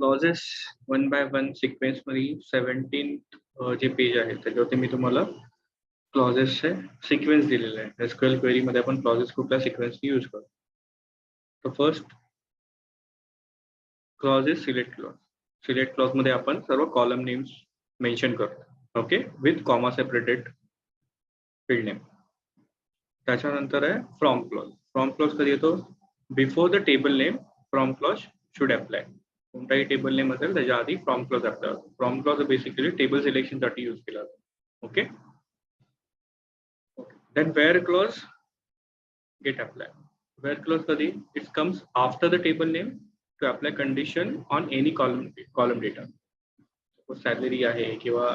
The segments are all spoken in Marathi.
Clauses one by one sequence मध्ये 17 जे पेज आहे त्याच्यावरती मी तुम्हाला क्लॉजेसचे सिक्वेन्स दिलेले आहे. एसक्यूएल क्वेरी मध्ये आपण क्लॉजेस कुठल्या सिक्वेन्सनी यूज करतो. तर first clauses select clause. Select clause मध्ये आपण सर्व कॉलम नेम्स मेन्शन करतो. Okay, with comma separated field name. त्याच्यानंतर आहे फ्रॉम क्लॉज. फ्रॉम क्लॉज कधी येतो? Before the table name from clause should apply. कोणताही टेबल नेम असेल त्याच्या आधी फ्रॉम क्लॉज अप्लाय होतो. From clause basically table selection साठी यूज केला जातो. Okay, then where clause get apply. Where clause कधी? It comes after the table name to apply condition on any column data. Salary आहे किंवा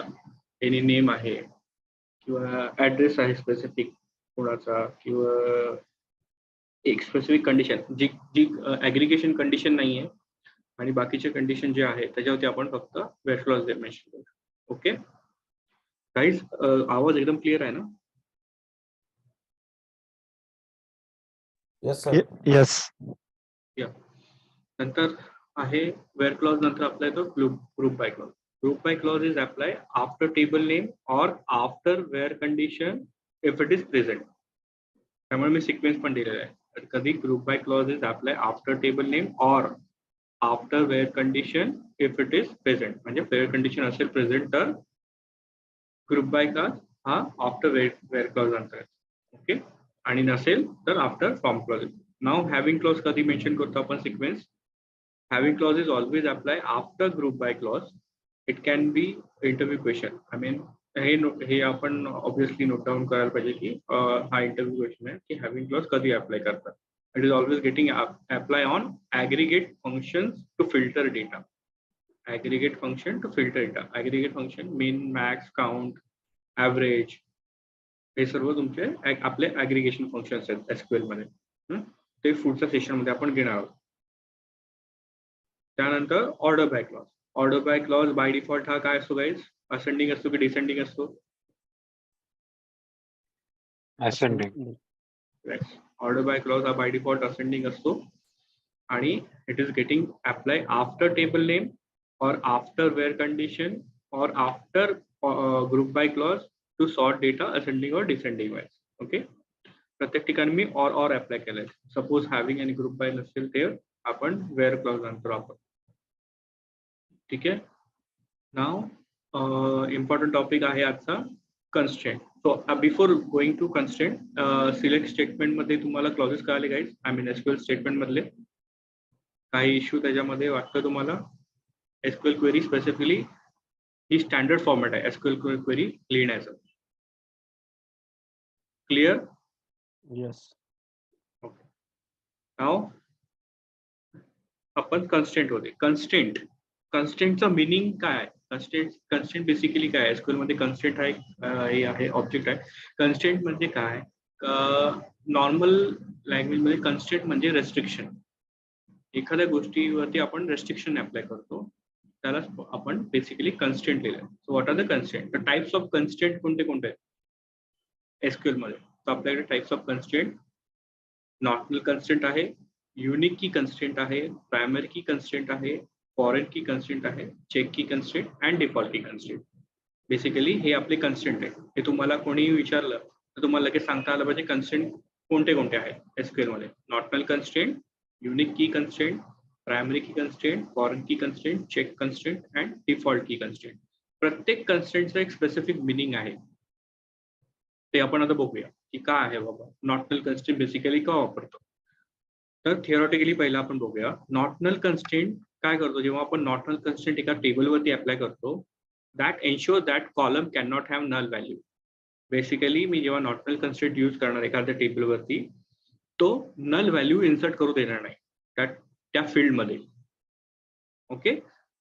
एनी नेम आहे किंवा ऍड्रेस आहे स्पेसिफिक कोणाचा किंवा एक स्पेसिफिक कंडिशन जी जी ऍग्रिगेशन कंडिशन नाही आहे आणि बाकीचे कंडिशन जे आहे त्याच्यावरती आपण फक्त वेअर क्लॉज मेन्शन करू. ओके गाईज, आवाज एकदम क्लिअर आहे ना? Yes, sir. Yes. या नंतर आहे वेअर क्लॉज नंतर अप्लाय तो group by clause. Group by clause is apply after table name or after where condition if it is present. त्यामुळे मी सिक्वेन्स पण दिलेला आहे. कधी group by clause is apply after table name or after where condition if it is present. म्हणजे where condition असेल present तर group by clause हा after where clause नंतर. ओके, आणि नसेल तर after from clause. Now having clause कधी मेन्शन करतो आपण sequence? Having clause is always apply after group by clause. It can be interview question. I mean हे आपण ऑब्विसली नोट डाऊन करायला पाहिजे की हा इंटरव्ह्यू क्वेश्चन आहे की हॅव्हिंग क्लॉज कधी अप्लाय करतात. It is always getting apply on aggregate functions to filter data. Aggregate function to filter data. Aggregate function min, max, count, average हे सर्व तुमचे आपले ऍग्रिगेशन फंक्शन्स आहेत एसक्यूएल मध्ये. ते पुढच्या सेशन मध्ये आपण घेणार आहोत. त्यानंतर order by clause. Order by clause by default हा काय असतो गाईज? असेंडिंग असतो की डिसेंडिंग असतो? Ascending. ऑर्डर बाय क्लॉज हा बाय डिफॉल्ट असेंडिंग असतो आणि it is getting apply after table name or after where condition or after group by clause to sort data ascending or descending wise. Okay, प्रत्येक ठिकाणी मी और अप्लाय केलंय. सपोज हॅव्हिंग आणि ग्रुप बाय नसेल ते आपण वेअर क्लॉज नंतर वापरतो. ठीक आहे. नाव इम्पॉर्टंट टॉपिक आहे आजचा constraint. So before going to constraint, select statement मध्ये तुम्हाला क्लॉजेस कळाले guys? I mean SQL statement मधले काही इश्यू त्याच्यामध्ये वाटतं तुम्हाला? एसक्यूएल क्वेरी स्पेसिफिकली ही स्टँडर्ड फॉर्मॅट आहे एसक्यूएल क्वेरी लिहिण्याचं. क्लिअर? Yes. ओके, नाव आपण कन्स्टेंट होते. कन्स्टेंटचं मिनिंग काय आहे? कन्स्टेंट बेसिकली काय आहे? एसक्यूएल मध्ये कन्स्टेंट हे आहे ऑब्जेक्ट आहे. कन्स्टेंट म्हणजे काय? नॉर्मल लँग्वेज मध्ये कन्स्टेंट म्हणजे रेस्ट्रिक्शन. एखाद्या गोष्टीवरती आपण रेस्ट्रिक्शन अप्लाय करतो त्याला आपण बेसिकली कन्स्टेंट लिहिलं. So what are the constant? The types of constant कोणते कोणते आहेत एसक्यूएल मध्ये? तर आपल्याकडे types of constant normal constant आहे, युनिक की कन्स्टेंट आहे, प्रायमरी की कन्स्टेंट आहे, फॉरेन की कन्स्टेंट आहे, check key constant and default key constant. Basically हे आपले कन्स्टेंट आहे. हे तुम्हाला कोणीही विचारलं तर तुम्हाला लगेच सांगता आलं पाहिजे कन्स्टेंट कोणते कोणते आहेत एसक्यूएल मध्ये. Normal constant, unique key constant, primary key constant, foreign key constant, check constant and default key constant. प्रत्येक कन्स्टेंटचं एक स्पेसिफिक मिनिंग आहे. ते आपण आता बघूया की काय आहे बाबा नॉर्मल कन्स्टेंट बेसिकली का वापरतो. तर थिओरिटिकली पहिला आपण बघूया नॉर्मल कन्स्टेंट काय करतो. जेव्हा आपण नॉर्मल कन्स्टेंट एका टेबलवरती अप्लाय करतो that ensure that column can not have null value. Basically मी जेव्हा नॉर्मल कन्स्टेंट यूज करणार एखाद्या टेबलवरती तो नल व्हॅल्यू इन्सर्ट करू देणार नाही त्या फील्डमध्ये. Okay,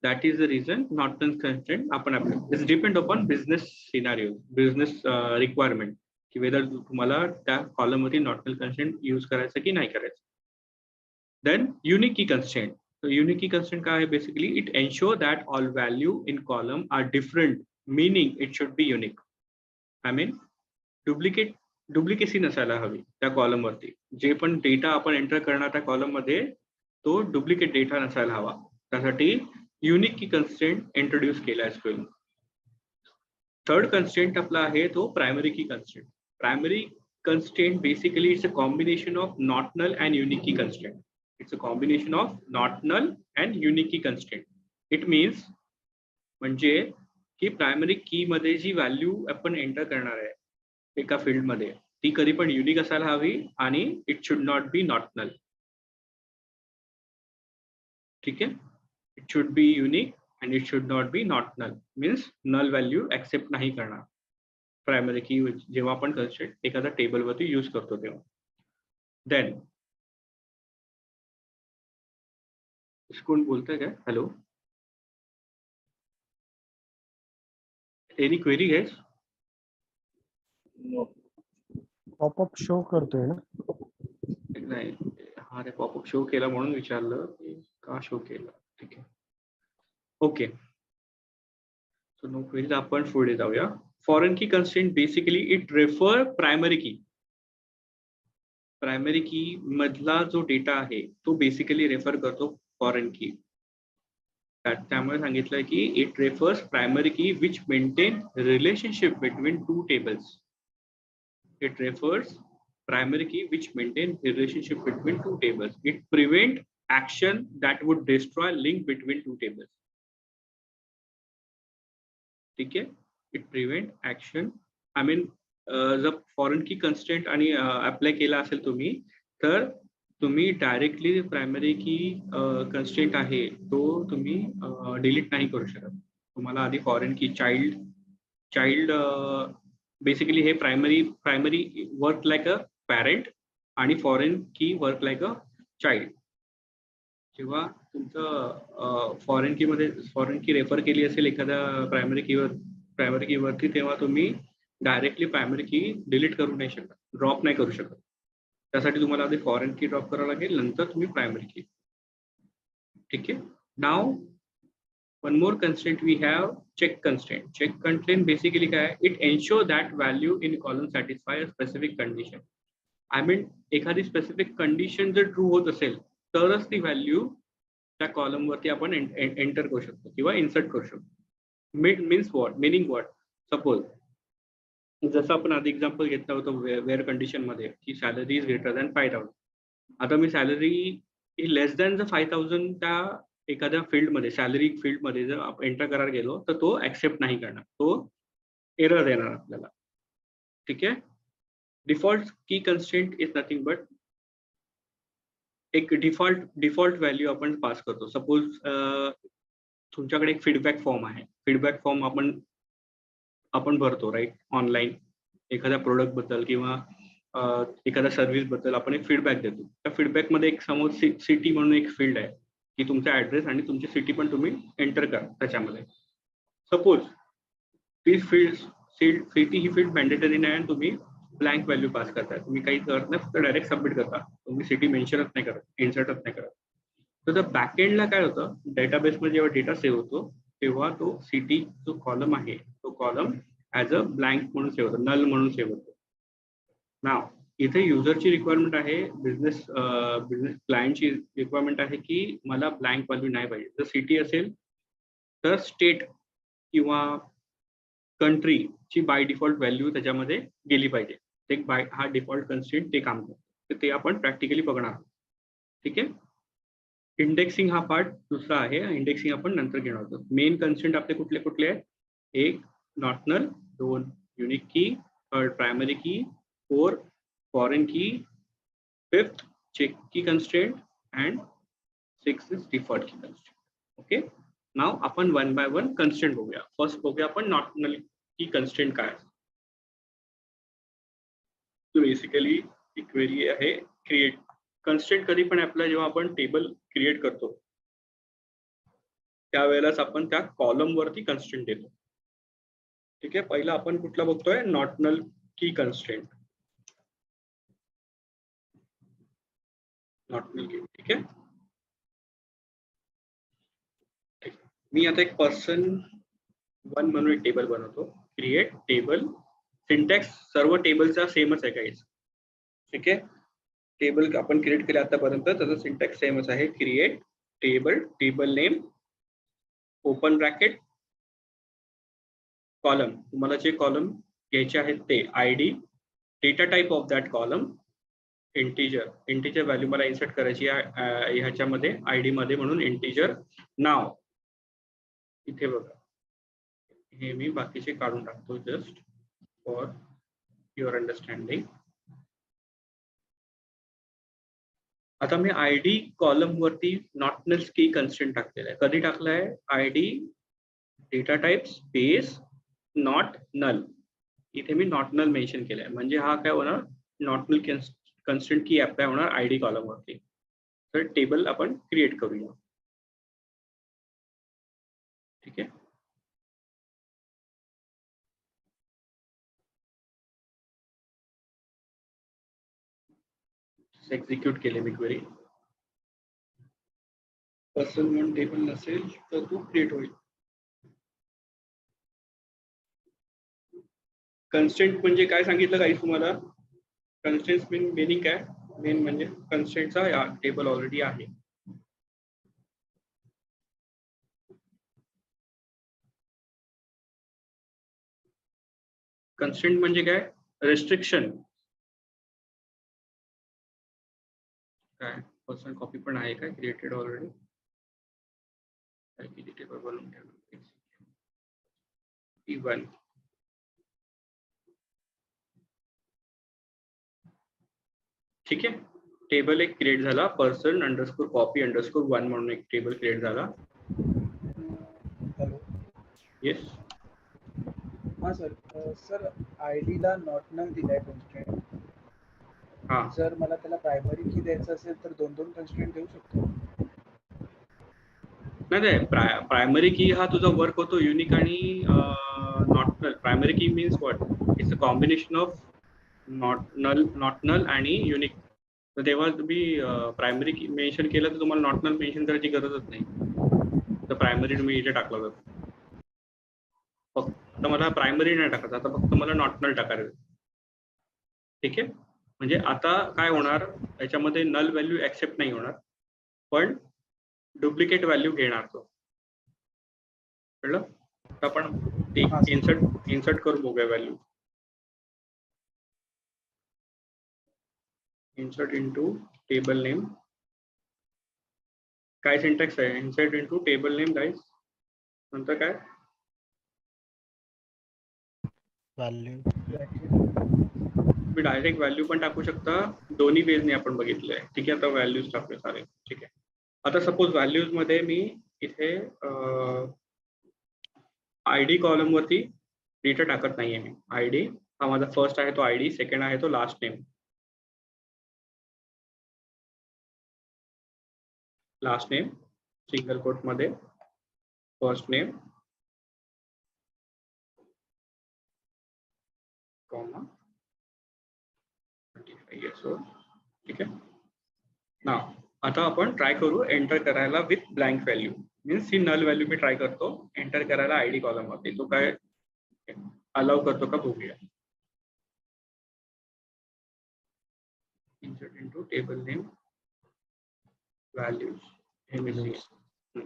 that is the reason normal constraint आपण apply. It's depend upon business scenario, business requirement की वेदर तुम्हाला त्या कॉलममध्ये नॉर्मल कन्स्टेंट यूज करायचं की नाही करायचं. Then unique key constant. So unique key constraint काय आहे? Basically it ensure that all value in column are different, meaning it should be unique. I mean duplicacy नसायला हवी त्या कॉलम वरती. जे पण डेटा आपण एंटर करणार त्या कॉलम मध्ये तो डुप्लिकेट डेटा नसायला हवा. त्यासाठी युनिक की कन्स्ट्रेंट इंट्रोड्यूस केला SQL. थर्ड कन्स्ट्रेंट आपला आहे तो primary key constraint. Primary constraint basically it's a combination of not null and unique key constraint. It's a combination of not null and unique key constraint. It means म्हणजे की प्रायमरी की मध्ये जी व्हॅल्यू आपण एंटर करणार आहे एका फील्ड मध्ये ती कधी पण युनिक असायला हवी आणि it should not be not null. ठीक आहे, it should be unique and it should not be not null. Means null value accept नाही करणार प्रायमरी की जेव्हा आपण कन्स्ट्रेंट एखाद्या टेबलवरती यूज करतो तेव्हा. देन कोण बोलतंय काय? Hello, any query guys? Popup show करतोय ना? नाही, हा रे पॉपअप शो केला म्हणून विचारलं की का शो केला. ठीक आहे, ओके. So no queries. आपण पुढे जाऊया. Foreign key constraint basically it refer primary की. प्रायमरी की मधला जो डेटा आहे तो बेसिकली रेफर करतो फॉरेन की. त्यामुळे सांगितलं की इट रेफर्स प्रायमरी की which maintain relationship between two tables. It refers primary key which maintain relationship between two tables. It prevent action that would destroy link between two tables. ठीक आहे, it prevent action. I mean जर फॉरेन की कन्स्ट्रेंट आणि अप्लाय केला असेल तुम्ही तर तुम्ही डायरेक्टली प्रायमरी की कन्स्ट्रेंट आहे तो तुम्ही डिलीट नाही करू शकत. तुम्हाला आधी फॉरेन की चाइल्ड बेसिकली हे primary work like a parent आणि फॉरेन की वर्क लाईक अ चाइल्ड. जेव्हा तुमचं फॉरेन की रेफर केली असेल एखाद्या प्रायमरी कीवरती तेव्हा तुम्ही डायरेक्टली प्रायमरी की डिलीट करू नाही शकत, ड्रॉप नाही करू शकत. त्यासाठी तुम्हाला आधी फॉरेन की ड्रॉप करावं लागेल, नंतर तुम्ही प्रायमरी की. ठीक आहे. नाव one more constraint we have, check constraint. Check constraint basically काय, it ensure that value in column satisfy a specific condition. I mean एखादी specific condition जर true होत असेल तरच ती व्हॅल्यू त्या कॉलम वरती आपण एंटर करू शकतो किंवा इन्सर्ट करू शकतो. Means what, meaning what. Suppose जसं आपण आधी एक्झाम्पल घेतलं होतं वेअर कंडिशन मध्ये की सॅलरी इज ग्रेटर दॅन 5,000. आता मी सॅलरी लेस दॅन 5,000 त्या एखाद्या फील्डमध्ये सॅलरी फील्डमध्ये जर एंटर करायला गेलो तर तो ऍक्सेप्ट नाही करणार, तो एरर देणार आपल्याला. ठीक आहे. Default key constraint is nothing but एक डिफॉल्ट व्हॅल्यू आपण पास करतो. सपोज तुमच्याकडे एक फीडबॅक फॉर्म आहे. फीडबॅक फॉर्म आपण भरतो राईट ऑनलाईन एखाद्या प्रोडक्ट बद्दल किंवा एखाद्या सर्व्हिस बद्दल आपण एक फीडबॅक देतो. त्या फीडबॅक मध्ये एक समोर सिटी म्हणून एक फील्ड आहे की तुमचा ऍड्रेस आणि तुमची सिटी पण तुम्ही एंटर करा त्याच्यामध्ये. सपोज ती सिटी ही फील्ड मॅन्डेटरी नाही आणि तुम्ही ब्लँक व्हॅल्यू पास करताय. तुम्ही काही करत नाही, फक्त डायरेक्ट सबमिट करता. तुम्ही सिटी मेन्शनच नाही करत, इन्सर्टच नाही करत. तर त्या बॅकएंडला काय होतं, डेटाबेसमध्ये जेव्हा डेटा सेव्ह होतो तेव्हा तो सिटी जो कॉलम आहे तो कॉलम ऍज अ ब्लँक म्हणून सेव्ह होतो, नल म्हणून सेव्ह होतो. नाव इथे युजरची रिक्वायरमेंट आहे, बिझनेस क्लायंटची रिक्वायरमेंट आहे की मला ब्लँक व्हॅल्यू नाही पाहिजे. जर सिटी असेल तर स्टेट किंवा कंट्रीची बाय डिफॉल्ट व्हॅल्यू त्याच्यामध्ये गेली पाहिजे. ते हा डिफॉल्ट कन्स्ट्रेंट ते काम करतो. तर ते आपण प्रॅक्टिकली बघणार आहोत. ठीक आहे. इंडेक्सिंग हा पार्ट दुसरा आहे, इंडेक्सिंग आपण नंतर घेणार आहोत. मेन कन्स्ट्रेंट आपले कुठले कुठले आहेत? एक नॉट नल, 2 युनिक की, 3 प्रायमरी की, 4 फॉरेन की, 5th check key constraint and 6 is default key constraint. Okay. नाव आपण वन बाय वन कन्स्ट्रेंट बघूया. फर्स्ट बघूया आपण नॉट नल की कन्स्ट्रेंट काय. तो बेसिकली एक क्वेरी आहे क्रिएट कन्स्ट्रेंट. कधी पण आपला जेव्हा आपण टेबल क्रिएट करतो त्यावेळेलाच आपण त्या कॉलम वरती कन्स्ट्रेंट देतो. ठीक आहे. पहिला आपण कुठला बघतोय, not null key constraint. Not null की. ठीक आहे. मी आता एक पर्सन 1 म्हणून एक टेबल बनवतो. Create table. सिंटॅक्स सर्व टेबलचा सेमच आहे काहीच. ठीक आहे. टेबल आपण क्रिएट केले आतापर्यंत त्याचा सिंटॅक्स सेमच आहे. Create table, table name open bracket column, तुम्हाला जे कॉलम घ्यायचे आहेत ते ID, data type of that column integer value मला इन्सर्ट करायची आहे ह्याच्यामध्ये आयडी मध्ये, म्हणून इंटीजर नाव. इथे बघा, हे मी बाकीचे काढून टाकतो जस्ट फॉर युअर अंडरस्टँडिंग. आता मी आयडी कॉलम वरती नॉट नल की कन्स्ट्रेंट टाकलेला आहे. कधी टाकलाय? ID data type space not null. इथे मी नॉट नल मेन्शन केलंय, म्हणजे हा काय होणार, नॉट नल कन्स्ट्रेंट की अप्लाय होणार आयडी कॉलम वरती. तर टेबल आपण क्रिएट करूया. ठीक आहे. एक्झिक्यूट केले मी क्वेरी. पर्सन म्हणून टेबल नसेल तर तो क्रिएट होईल. कन्स्ट्रेंट म्हणजे काय सांगितलं काही तुम्हाला? कन्स्ट्रेंट मेनिंग काय? मेन म्हणजे कन्स्ट्रेंटचा टेबल ऑलरेडी आहे. कन्स्ट्रेंट म्हणजे काय? रेस्ट्रिक्शन. काय पर्सन कॉपी पण आहे काय क्रिएटेड ऑलरेडी? किती टेबल बनवून ठेवलं? E1. ठीक आहे. टेबल एक क्रिएट झाला, पर्सन अंडरस्कोर कॉपी अंडरस्कोर 1 म्हणून एक टेबल क्रिएट झाला. हॅलो. येस. हा सर. सर आयडी ला नॉट नल दिलाय कन्स्ट्रेंट. हा, जर मला त्याला प्रायमरी की द्यायचं असेल तर 2 कन्स्ट्रेंट देऊ शकतो. नाही, प्रायमरी की हा तुझा वर्क होतो युनिक आणि not null. Primary key means what? It's a combination of not null आणि युनिक. तर तेव्हा तुम्ही प्रायमरी की मेन्शन केलं तर तुम्हाला नॉट नल मेन्शन करायची गरजच नाही. तर प्रायमरी तुम्ही इथे टाकला जातो. फक्त मला प्रायमरी नाही टाकायचं, आता फक्त मला नॉट नल टाकायचं. ठीक आहे. म्हणजे आता काय होणार, याच्यामध्ये नल व्हॅल्यू ऍक्सेप्ट नाही होणार, पण डुप्लिकेट व्हॅल्यू घेणार तो. कळलं? आता आपण इन्सर्ट करून बघूया value. Insert into table name. काय सिंटॅक्स आहे? Insert into table name guys. नंतर काय? व्हॅल्यू. तुम्ही डायरेक्ट व्हॅल्यू पण टाकू शकता, दोन्ही बेसने आपण बघितलंय. ठीक आहे. आता व्हॅल्यूज टाकूया सारे. ठीक आहे. आता सपोज व्हॅल्यूज मध्ये मी इथे आयडी कॉलम वरती डेटा टाकत नाहीये मी. आयडी हा माझा फर्स्ट आहे तो आयडी, सेकंड आहे तो last name. Last name single quote मध्ये, first name comma 25 years old. ठीक आहे ना. आता आपण ट्राय करू एंटर करायला विथ ब्लँक व्हॅल्यू. मीन्स ही नल व्हॅल्यू मी ट्राय करतो एंटर करायला आयडी कॉलम मध्ये. तो काय अलाउ करतो का बघूया. Insert into table name values. हे मिसिंग आहे.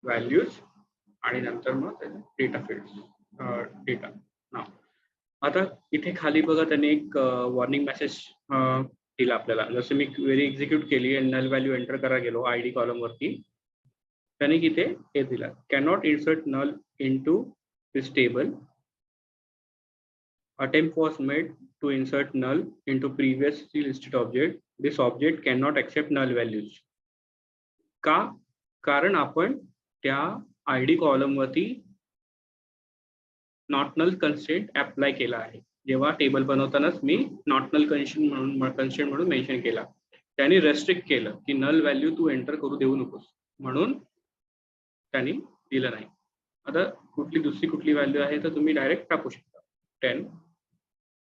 व्हॅल्यूज आणि नंतर मग डेटा फील्ड्स. डेटा नाव. आता इथे खाली बघा त्याने एक वॉर्निंग मेसेज दिला आपल्याला. जसं मी क्वेरी एक्झिक्यूट केली आणि नल व्हॅल्यू एंटर करा गेलो आयडी कॉलम वरती, त्याने इथे हे दिला, cannot insert null into this table. Attempt was made to insert null into previously listed object. This object cannot accept null values. का? कारण आपण त्या आयडी कॉलम वरती नॉट नल कन्स्ट्रेंट अप्लाय केला आहे. जेव्हा टेबल बनवतानाच मी नॉट नल कन्स्ट्रेंट म्हणून मेन्शन केला. त्याने रेस्ट्रिक्ट केलं की नल व्हॅल्यू तू एंटर करू देऊ नकोस, म्हणून त्यांनी दिलं नाही. आता दुसरी कुठली व्हॅल्यू आहे तर तुम्ही डायरेक्ट टाकू शकता. 10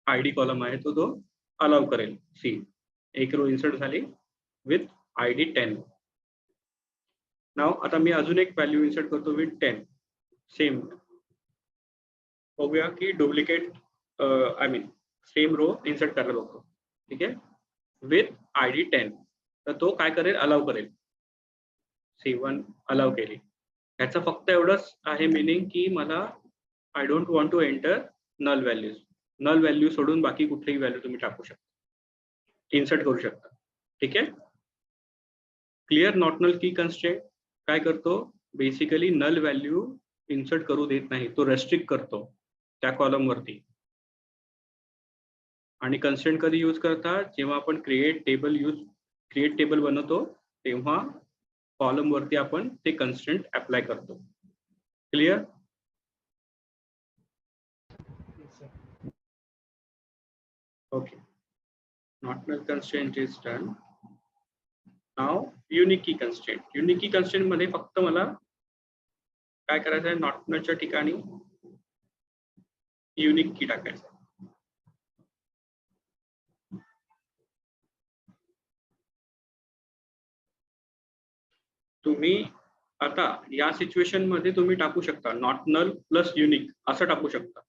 आयडी कॉलम आहे तो अलाउ करेल. सी एक रो इन्सर्ट झाली विथ आयडी 10. नाव आता मी अजून एक व्हॅल्यू इन्सर्ट करतो विथ 10. सेम बघूया की duplicate I mean same row insert करायला बघतो. ठीक आहे. With ID 10. तर तो काय करेल, अलाव करेल. C1 अलाव केली. याचं फक्त एवढंच आहे मीनिंग की मला I don't want to enter null values. Null value सोडून बाकी कुठलीही व्हॅल्यू तुम्ही टाकू शकता, इन्सर्ट करू शकता. ठीक आहे. Clear. Not null key constraint काय करतो, बेसिकली नल व्हॅल्यू इन्सर्ट करू देत नाही, तो रेस्ट्रिक्ट करतो त्या कॉलम वरती. आणि कन्स्ट्रेंट कधी यूज करतात, जेव्हा आपण क्रिएट टेबल बनवतो तेव्हा कॉलम वरती आपण ते कन्स्ट्रेंट अप्लाय करतो. Clear. Yes, sir. Okay. Not null constraint is done. Now unique key constraint. Unique key constraint मध्ये फक्त मला काय करायचं आहे, नॉट नलच्या ठिकाणी युनिक की टाकायचं. तुम्ही आता या सिच्युएशन मध्ये तुम्ही टाकू शकता नॉट नल प्लस युनिक असं टाकू शकता.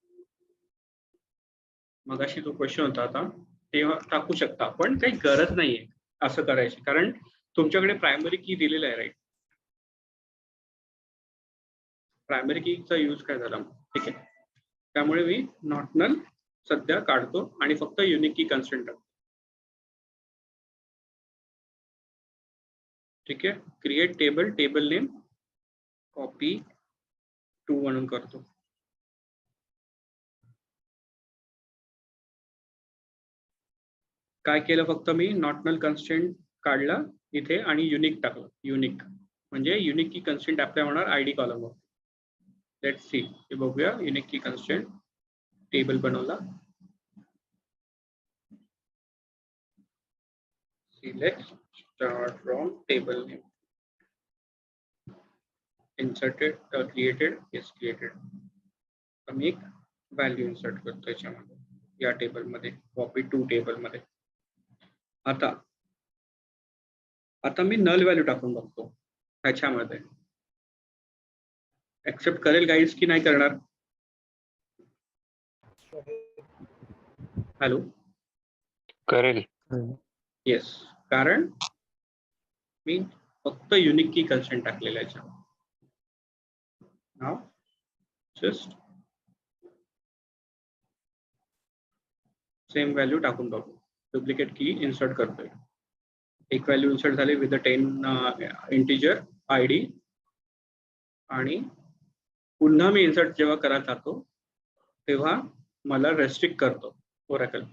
मगाशी जो क्वेश्चन होता आता तेव्हा टाकू शकता, पण काही गरज नाहीये असं करायची, कारण तुमच्याकडे प्रायमरी की दिलेला आहे, राईट. प्रायमरी कीचा यूज काय झाला, ठीक आहे. त्यामुळे मी नॉट नल सध्या काढतो आणि फक्त युनिक की कन्स्ट्रेंट टाकतो. ठीक आहे. क्रिएट टेबल नेम कॉपी 2 म्हणून करतो. काय केलं, फक्त मी नॉट नल कन्स्ट्रेंट काढला इथे आणि युनिक टाकलं. युनिक म्हणजे युनिक की कन्स्ट्रेंट अप्लाय होणार आयडी कॉलमवर. लेट्स सी, हे बघूया. युनिक की कन्स्ट्रेंट टेबल बनवला. Select star from table name. Inserted created is created. मी एक व्हॅल्यू इन्सर्ट करतो याच्यामध्ये, या टेबलमध्ये, कॉपी 2 टेबलमध्ये. आता मी नल व्हॅल्यू टाकून बघतो ह्याच्यामध्ये. ऍक्सेप्ट करेल गाईड्स की नाही करणार? हॅलो. करेल. येस, कारण मी फक्त युनिक की कन्स्ट्रेंट टाकलेला आहे. नाव जस्ट सेम व्हॅल्यू टाकून बघू. डुप्लिकेट की इन्सर्ट करतोय. एक व्हॅल्यू इन्सर्ट झाली विथ 10 इंटिजर आयडी. आणि पुन्हा मी इन्सर्ट जेव्हा करत जातो तेव्हा मला रेस्ट्रिक्ट करतो ओरॅकल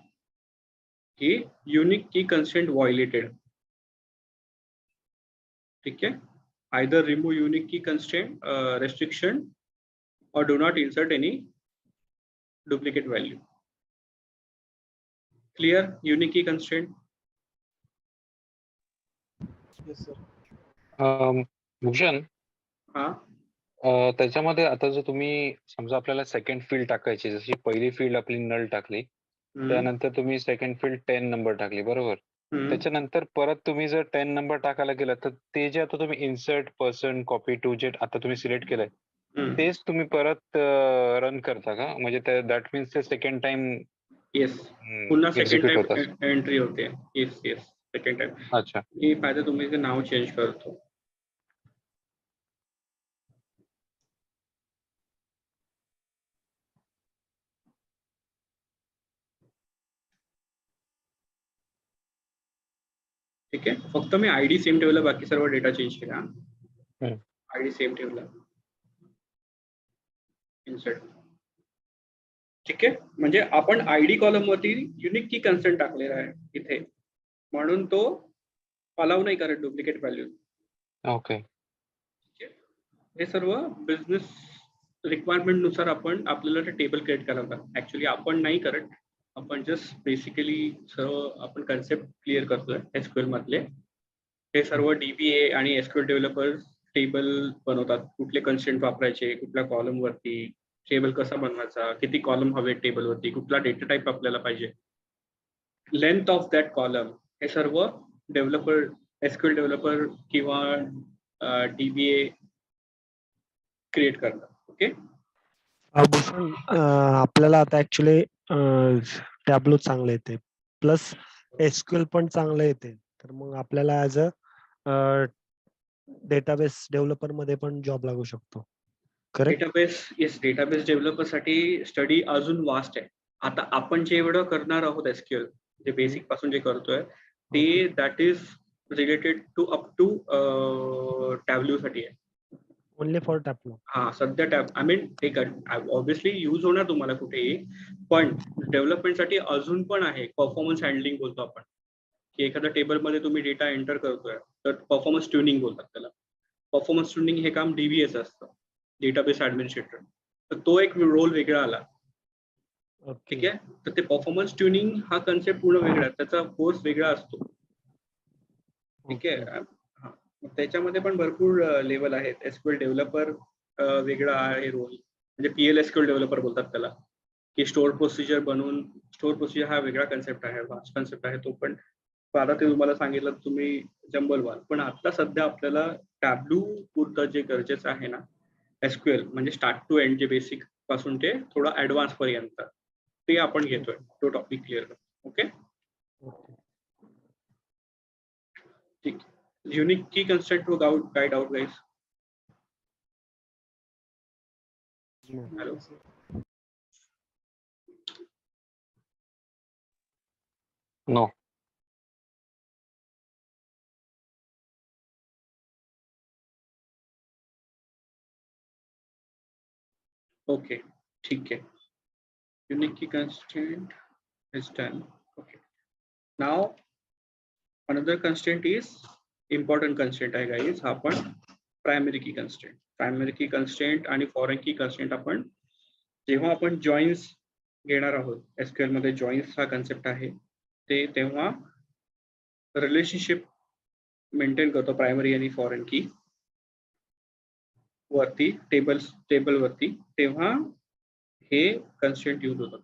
की युनिक की कन्स्ट्रेंट व्हायोलेटेड. ठीक आहे. Either remove unique key constraint restriction or do not insert any duplicate value. Clear? Unique key constraint. Yes, sir. Bhushan, हा. त्याच्यामध्ये आता जर तुम्ही समजा आपल्याला सेकंड फील्ड टाकायची, जशी पहिली फील्ड आपली नल टाकली, त्यानंतर तुम्ही सेकंड फील्ड 10 नंबर टाकली, बरोबर. त्याच्यानंतर परत तुम्ही जर 10 नंबर टाकायला गेला तर ते जे आता तुम्ही इन्सर्ट पर्सन कॉपी टू जे आता तुम्ही सिलेक्ट केलंय तेच तुम्ही परत रन करता का? म्हणजे दॅट मीन्स ते सेकंड टाइम येस, पुन्हा सेकंड टाइम एंट्री होते. Yes yes, second time. अच्छा. हे पाहिजे, तुम्ही ते नाव चेंज करतो. ठीक आहे. फक्त मी आयडी सेम ठेवला, बाकी सर्व डेटा चेंज केला. आयडी सेम ठेवला, इन्सर्ट. ठीक आहे. म्हणजे आपण आयडी कॉलम वरती युनिक की कन्स्ट्रेंट टाकलेला आहे इथे, म्हणून तो अलाव नाही करत डुप्लिकेट व्हॅल्यू. ओके. हे सर्व बिझनेस रिक्वायरमेंट नुसार आपण आपल्याला ते टेबल क्रिएट करावं. ऍक्च्युली आपण नाही करत, आपण जस्ट बेसिकली सर्व आपण कन्सेप्ट क्लिअर करतोय एसक्यूएल मधले. हे सर्व डीबीए आणि एसक्यूएल डेव्हलपर टेबल बनवतात. कुठले कन्स्ट्रेंट वापरायचे, कुठल्या कॉलम वरती, टेबल कसा बनवायचा, किती कॉलम हवे टेबल वरती, कुठला डेटा टाइप आपल्याला पाहिजे, लेंथ ऑफ दॅट कॉलम, हे सर्व डेव्हलपर, एसक्यूएल डेव्हलपर किंवा डीबीए क्रिएट करतात. ओके. भूषण, आपल्याला आता ऍक्च्युली टॅब्लो चांगले येते, प्लस एसक्यूएल पण चांगलं येते. तर मग आपल्याला ऍज अ डेटाबेस डेव्हलपर मध्ये पण जॉब लागू शकतो. करेक्ट? डेटाबेस डेव्हलपर साठी स्टडी अजून वास्ट आहे. आता आपण जे एवढं करणार आहोत एसक्यूएल, जे बेसिक पासून जे करतोय ते that is related to up to table साठी आहे. Only for table. हा, सध्या टॅब आय मीन ते ऑब्व्हियसली युज होणार तुम्हाला कुठेही, पण डेव्हलपमेंटसाठी अजून पण आहे. परफॉर्मन्स हँडलिंग बोलतो आपण, की एखाद्या टेबलमध्ये तुम्ही डेटा एंटर करतोय तर परफॉर्मन्स ट्युनिंग बोलतात त्याला. परफॉर्मन्स ट्युनिंग हे काम डीबीएस असतं, डेटाबेस ऍडमिनिस्ट्रेटर. तर तो एक रोल वेगळा आला. ठीक आहे. तर ते परफॉर्मन्स ट्युनिंग हा कन्सेप्ट पूर्ण वेगळा आहे, त्याचा कोर्स वेगळा असतो. ठीक आहे. त्याच्यामध्ये पण भरपूर लेवल आहेत. एसक्यूएल डेव्हलपर वेगळा आहे रोल, म्हणजे पीएल एसक्यूएल डेव्हलपर बोलतात त्याला, की स्टोअर प्रोसिजर बनवून. स्टोअर प्रोसिजर हा वेगळा कन्सेप्ट आहे, वास्ट कन्सेप्ट आहे तो. पण आता ते तुम्हाला सांगितलं तुम्ही जंबल व्हाल. पण आता सध्या आपल्याला टॅब्ल्यू पुरतं जे गरजेचं आहे ना, एसक्यूएल म्हणजे स्टार्ट टू एंड, जे बेसिक पासून ते थोडं ऍडव्हान्स पर्यंत, ते आपण घेतोय. तो टॉपिक क्लिअर करतो. ओके, ठीक. Unique key construct to guide out guys. Hello. No. Okay, ठीक है. Unique key constraint is done. Okay. Now another constraint is important constraint आहे guys. हा पण primary key constraint. Primary key constraint आणि foreign key constraint आपण जेव्हा आपण joins घेणार आहोत, SQL मध्ये joins हा concept आहे, ते तेव्हा रिलेशनशिप मेंटेन करतो प्रायमरी आणि फॉरेन की वरती, टेबल वरती, तेव्हा हे कन्स्ट्रेंट यूज होतात.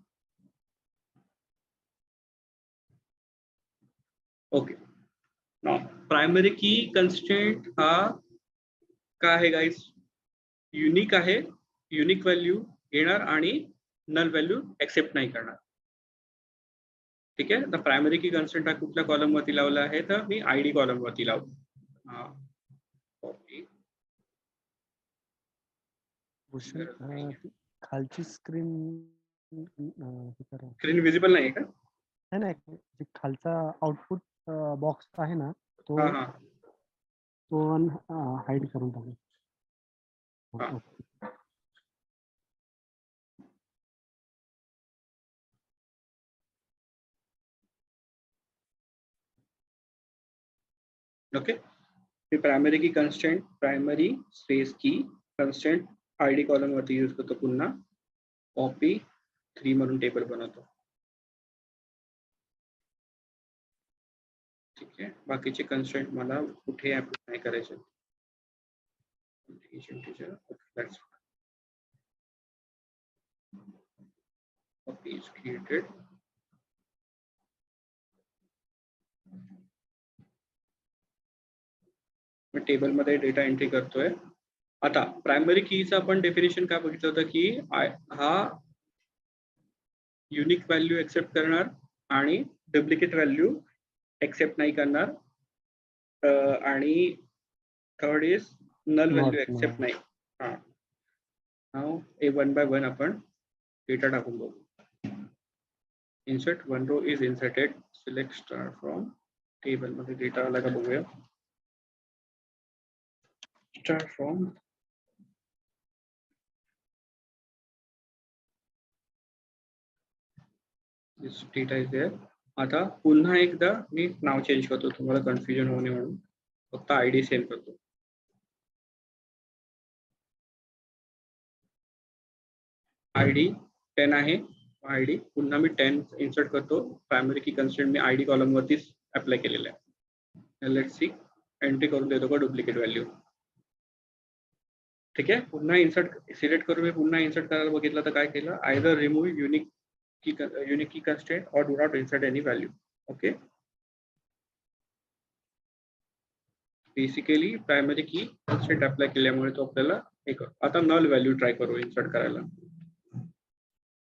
ओके. प्रायमरी की कन्स्ट्रेंट हा काय आहे गाईज? युनिक आहे. युनिक व्हॅल्यू घेणार आणि नल व्हॅल्यू एक्सेप्ट नाही करणार. ठीक आहे. तर प्रायमरी की कन्स्ट्रेंट हा कुठल्या कॉलम वरती लावला आहे? तर मी आयडी कॉलम वरती लावतो. खालची स्क्रीन विजिबल नाही का? नाही, खालचा आउटपुट बॉक्स आहे ना, तो हाईड करून टाकू. Okay. Primary key constraint, primary space की कन्स्ट्रेंट आयडी कॉलम वरती यूज करतो. पुन्हा कॉपी 3 म्हणून टेबल बनवतो. ठीक आहे. बाकीचे कन्स्ट्रेंट मला कुठे ऍप्लाय नाही करायचे. Copy is created. Me table मध्ये डेटा एंट्री करतोय. आता प्रायमरी कीचं आपण डेफिनेशन काय बघितलं होतं, की हा युनिक व्हॅल्यू एक्सेप्ट करणार आणि डुप्लिकेट व्हॅल्यू एक्सेप्ट नाही करणार, आणि third is null value accept नाही. नाव ए वन बाय वन आपण डेटा टाकून बघू. Insert one row is inserted. Select star from table मध्ये डेटा आला का बघूया. Star from this data is there. आता पुन्हा एकदा मी नाव चेंज करतो, तुम्हाला कन्फ्युजन होऊ नये म्हणून फक्त आयडी सेंड करतो. आयडी 10 आहे. आयडी पुन्हा मी 10 इन्सर्ट करतो. प्रायमरी की कन्स्ट्रेंट मी आयडी कॉलम वरतीच अप्लाय केलेला आहे. लेट्स सी, एंट्री करून देतो का डुप्लिकेट व्हॅल्यू. ठीक आहे. पुन्हा इन्सर्ट सिलेक्ट करून मी पुन्हा इन्सर्ट करायला बघितलं तर काय केलं, either remove unique key constraint और do not insert any value. Okay. Basically primary key constraint apply केल्यामुळे तो आपल्याला हे करतो. आता नल व्हॅल्यू ट्राय करू इन्सर्ट करायला.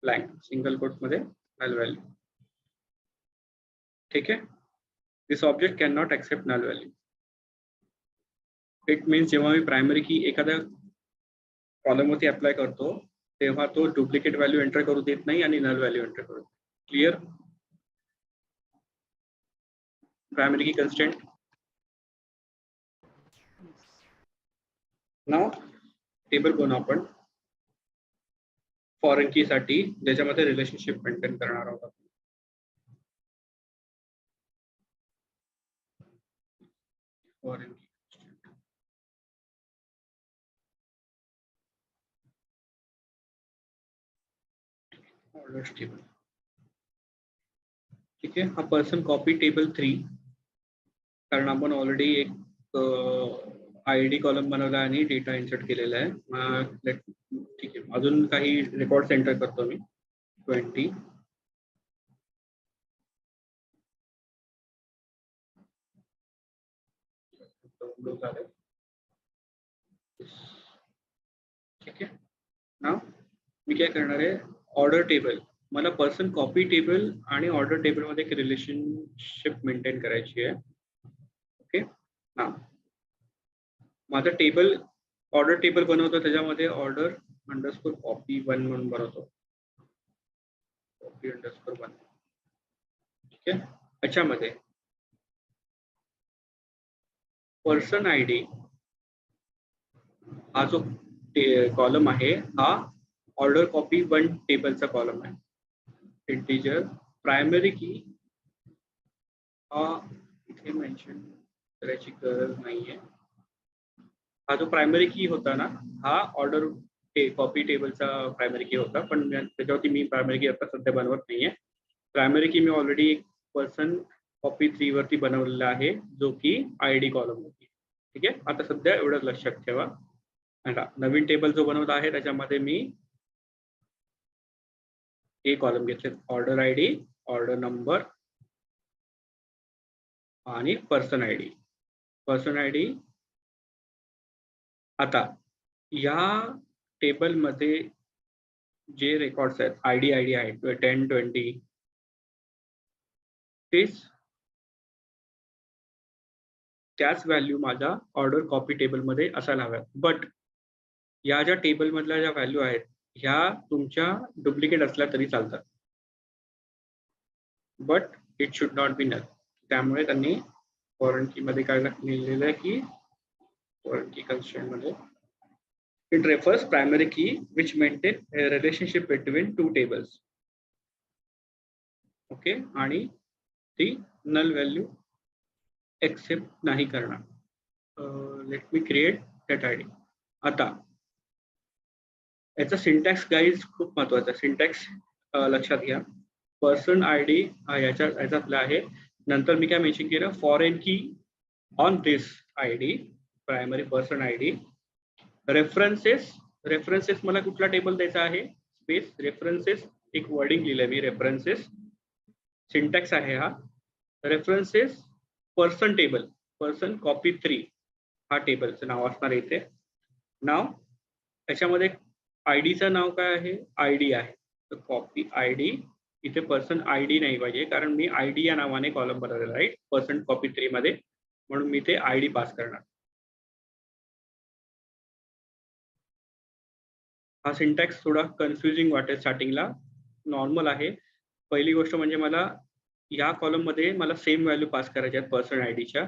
ब्लँक सिंगल कोट मध्ये नल व्हॅल्यू. ठीक आहे. This object can not accept null value. It means जेव्हा मी प्रायमरी की एखाद्या कॉलमवरती अप्लाय करतो तेव्हा तो डुप्लिकेट व्हॅल्यू एंटर करू देत नाही आणि नल व्हॅल्यू एंटर करू. क्लिअर? Primary key constraint. नाव टेबल बनवू आपण फॉरेन की साठी ज्याच्यामध्ये रिलेशनशिप मेंटेन करणार आहोत. फॉरेन की ऑर्डर टेबल. ठीक आहे. हा पर्सन कॉपी टेबल 3 कारण आपण ऑलरेडी एक आयडी कॉलम बनवला आणि डेटा इन्सर्ट केलेला आहे. ठीक आहे. अजून काही रेकॉर्ड एंटर करतो मी. 20 ठीक आहे. नाव मी काय करणार आहे, ऑर्डर टेबल. मला पर्सन कॉपी टेबल आणि ऑर्डर टेबल मध्ये एक रिलेशनशिप मेंटेन करायची आहे. ओके. नाव माझा टेबल ऑर्डर टेबल बनवतो त्याच्यामध्ये ऑर्डर अंडरस्कोर कॉपी 1 म्हणून बनवतो. Copy underscore 1. ठीक आहे. याच्यामध्ये पर्सन आयडी हा जो कॉलम आहे हा ऑर्डर कॉपी 1 टेबलचा कॉलम आहे. इंटिजर प्रायमरी की हा इथे मेन्शन करायची गरज नाहीये. हा जो प्रायमरी की होता ना हा ऑर्डर कॉपी टेबलचा प्रायमरी की होता, पण त्याच्यावरती मी प्रायमरी की आता सध्या बनवत नाहीये. प्रायमरी की मी ऑलरेडी एक पर्सन कॉपी 3 वरती बनवलेला आहे जो की आयडी कॉलम होती. ठीक आहे. आता सध्या एवढं लक्षात ठेवा. नवीन टेबल जो बनवला आहे त्याच्यामध्ये मी एक कॉलम घेतले, ऑर्डर आयडी, ऑर्डर नंबर आणि पर्सन आयडी. Person ID. आता या टेबल मध्ये जे रेकॉर्ड्स आहेत आयडी आहेत 10 20 त्याच व्हॅल्यू माझ्या ऑर्डर कॉपी टेबल मध्ये असायला हव्यात. बट या ज्या टेबल मधल्या ज्या व्हॅल्यू आहेत ह्या तुमच्या डुप्लिकेट असल्या तरी चालतात. But it should not be null. त्यामुळे त्यांनी फॉरेन की मध्ये काय लिहिलेलं आहे की फॉरेन की कन्स्ट्रेंट मध्ये इट रेफर्स प्रायमरी की which maintain relationship between 2 tables. Okay. आणि ती नल व्हॅल्यू एक्सेप्ट नाही करणार. Let me create that ID. आता याचा सिंटॅक्स गाईज खूप महत्वाचा. सिंटॅक्स लक्षात घ्या. पर्सन आयडी याच्यातला आहे. नंतर मी काय मेन्शन केलं, फॉरेन की on this ID primary person ID. References मला कुठला टेबल द्यायचा आहे, स्पेस रेफरन्सेस एक वर्डिंग लिहिलंय मी. रेफरन्सेस सिंटॅक्स आहे हा. References person table, person copy 3 हा टेबलचं नाव असणार इथे. नाव त्याच्यामध्ये आयडीचं नाव काय आहे, आयडी आहे. तर कॉपी आयडी. इथे पर्सन आयडी नाही पाहिजे कारण मी आयडी या नावाने कॉलम बनवलेला आहे पर्सन कॉपी 3 मध्ये, म्हणून मी ते आयडी पास करणार. हा सिंटॅक्स थोडा कन्फ्युजिंग वाटेल स्टार्टिंगला, नॉर्मल आहे. पहिली गोष्ट म्हणजे मला या कॉलम मध्ये मला सेम व्हॅल्यू पास करायच्या आहेत पर्सन आयडीच्या,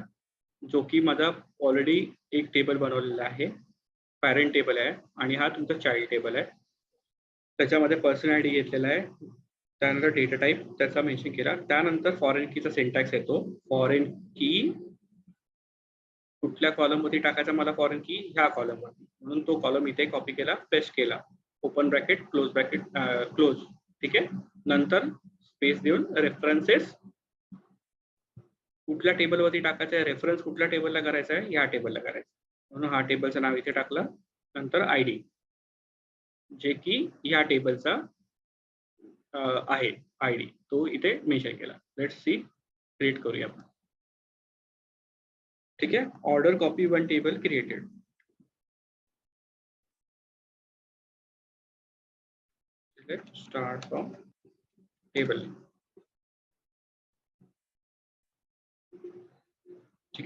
जो की माझा ऑलरेडी एक टेबल बनवलेला आहे, पॅरेंट टेबल आहे आणि हा तुमचा चाइल्ड टेबल आहे. त्याच्यामध्ये पर्सन आयडी घेतलेला आहे. त्यानंतर डेटा टाईप त्याचा मेन्शन केला. त्यानंतर फॉरेन कीचा सिंटॅक्स येतो. फॉरेन की कुठल्या कॉलम मध्ये टाकायचा मला, फॉरेन की ह्या कॉलम मध्ये, म्हणून तो कॉलम इथे कॉपी केला, पेस्ट केला. Open bracket close bracket close. ठीक आहे. नंतर स्पेस देऊन रेफरन्सेस कुठल्या टेबल वरती टाकायचं आहे, रेफरन्स कुठल्या टेबलला करायचा आहे, ह्या टेबलला करायचं, म्हणून हा टेबलचं नाव इथे टाकलं. नंतर आयडी जे की ह्या टेबलचा आहे आयडी, तो इथे मेन्शन केला. लेट्स सी, क्रिएट करूया आपण. ठीक आहे. Order copy 1 table created. Let's start from table.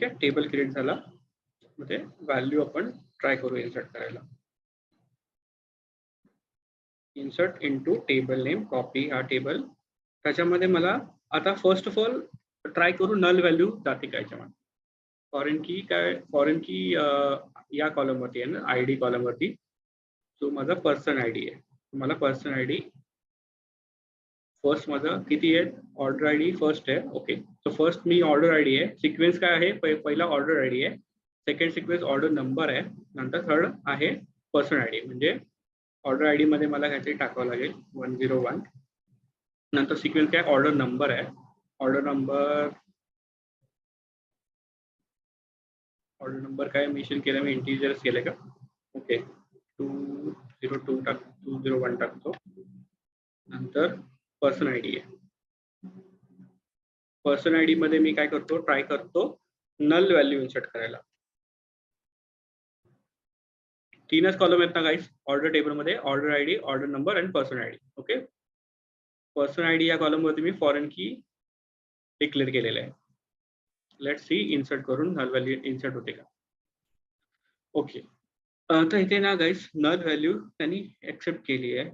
ठीक आहे, टेबल क्रिएट झाला. मध्ये व्हॅल्यू आपण ट्राय करू इन्सर्ट करायला. Insert into table name, copy हा टेबल. त्याच्यामध्ये मला आता फर्स्ट ऑफ ऑल ट्राय करू नल व्हॅल्यू जाते काय याच्यामध्ये. फॉरेन की काय, फॉरेन की या कॉलम वरती आहे ना, आयडी कॉलम वरती. जो माझा पर्सन आयडी आहे, मला पर्सन आयडी फर्स्ट माझं किती आहे, ऑर्डर आयडी फर्स्ट आहे. ओके, सो फर्स्ट मी ऑर्डर आयडी आहे. सिक्वेन्स काय आहे, पहिला ऑर्डर आयडी आहे, सेकंड सिक्वेन्स ऑर्डर नंबर आहे, नंतर थर्ड आहे पर्सन आयडी. म्हणजे ऑर्डर आयडी मध्ये मला काहीतरी टाकावं लागेल 101. नंतर सिक्वेन्स काय, ऑर्डर नंबर आहे. ऑर्डर नंबर काय मेन्शन केलं मी, इंटिजर्स केलं का. ओके, 202 201 टाकतो. नंतर पर्सन आयडी आहे. पर्सन आयडी मध्ये मी काय करतो, ट्राय करतो नल व्हॅल्यू इन्सर्ट करायला. 3च कॉलम आहेत ना गाईस ऑर्डर टेबल मध्ये, ऑर्डर आयडी, ऑर्डर नंबर आणि person ID. Okay, person ID या कॉलम वरती मी फॉरेन की डिक्लेअर केलेलं आहे. लेट्स सी इन्सर्ट करून नल व्हॅल्यू इन्सर्ट होते का. ओके, तर इथे ना गाईस नल व्हॅल्यू त्यांनी एक्सेप्ट केली आहे.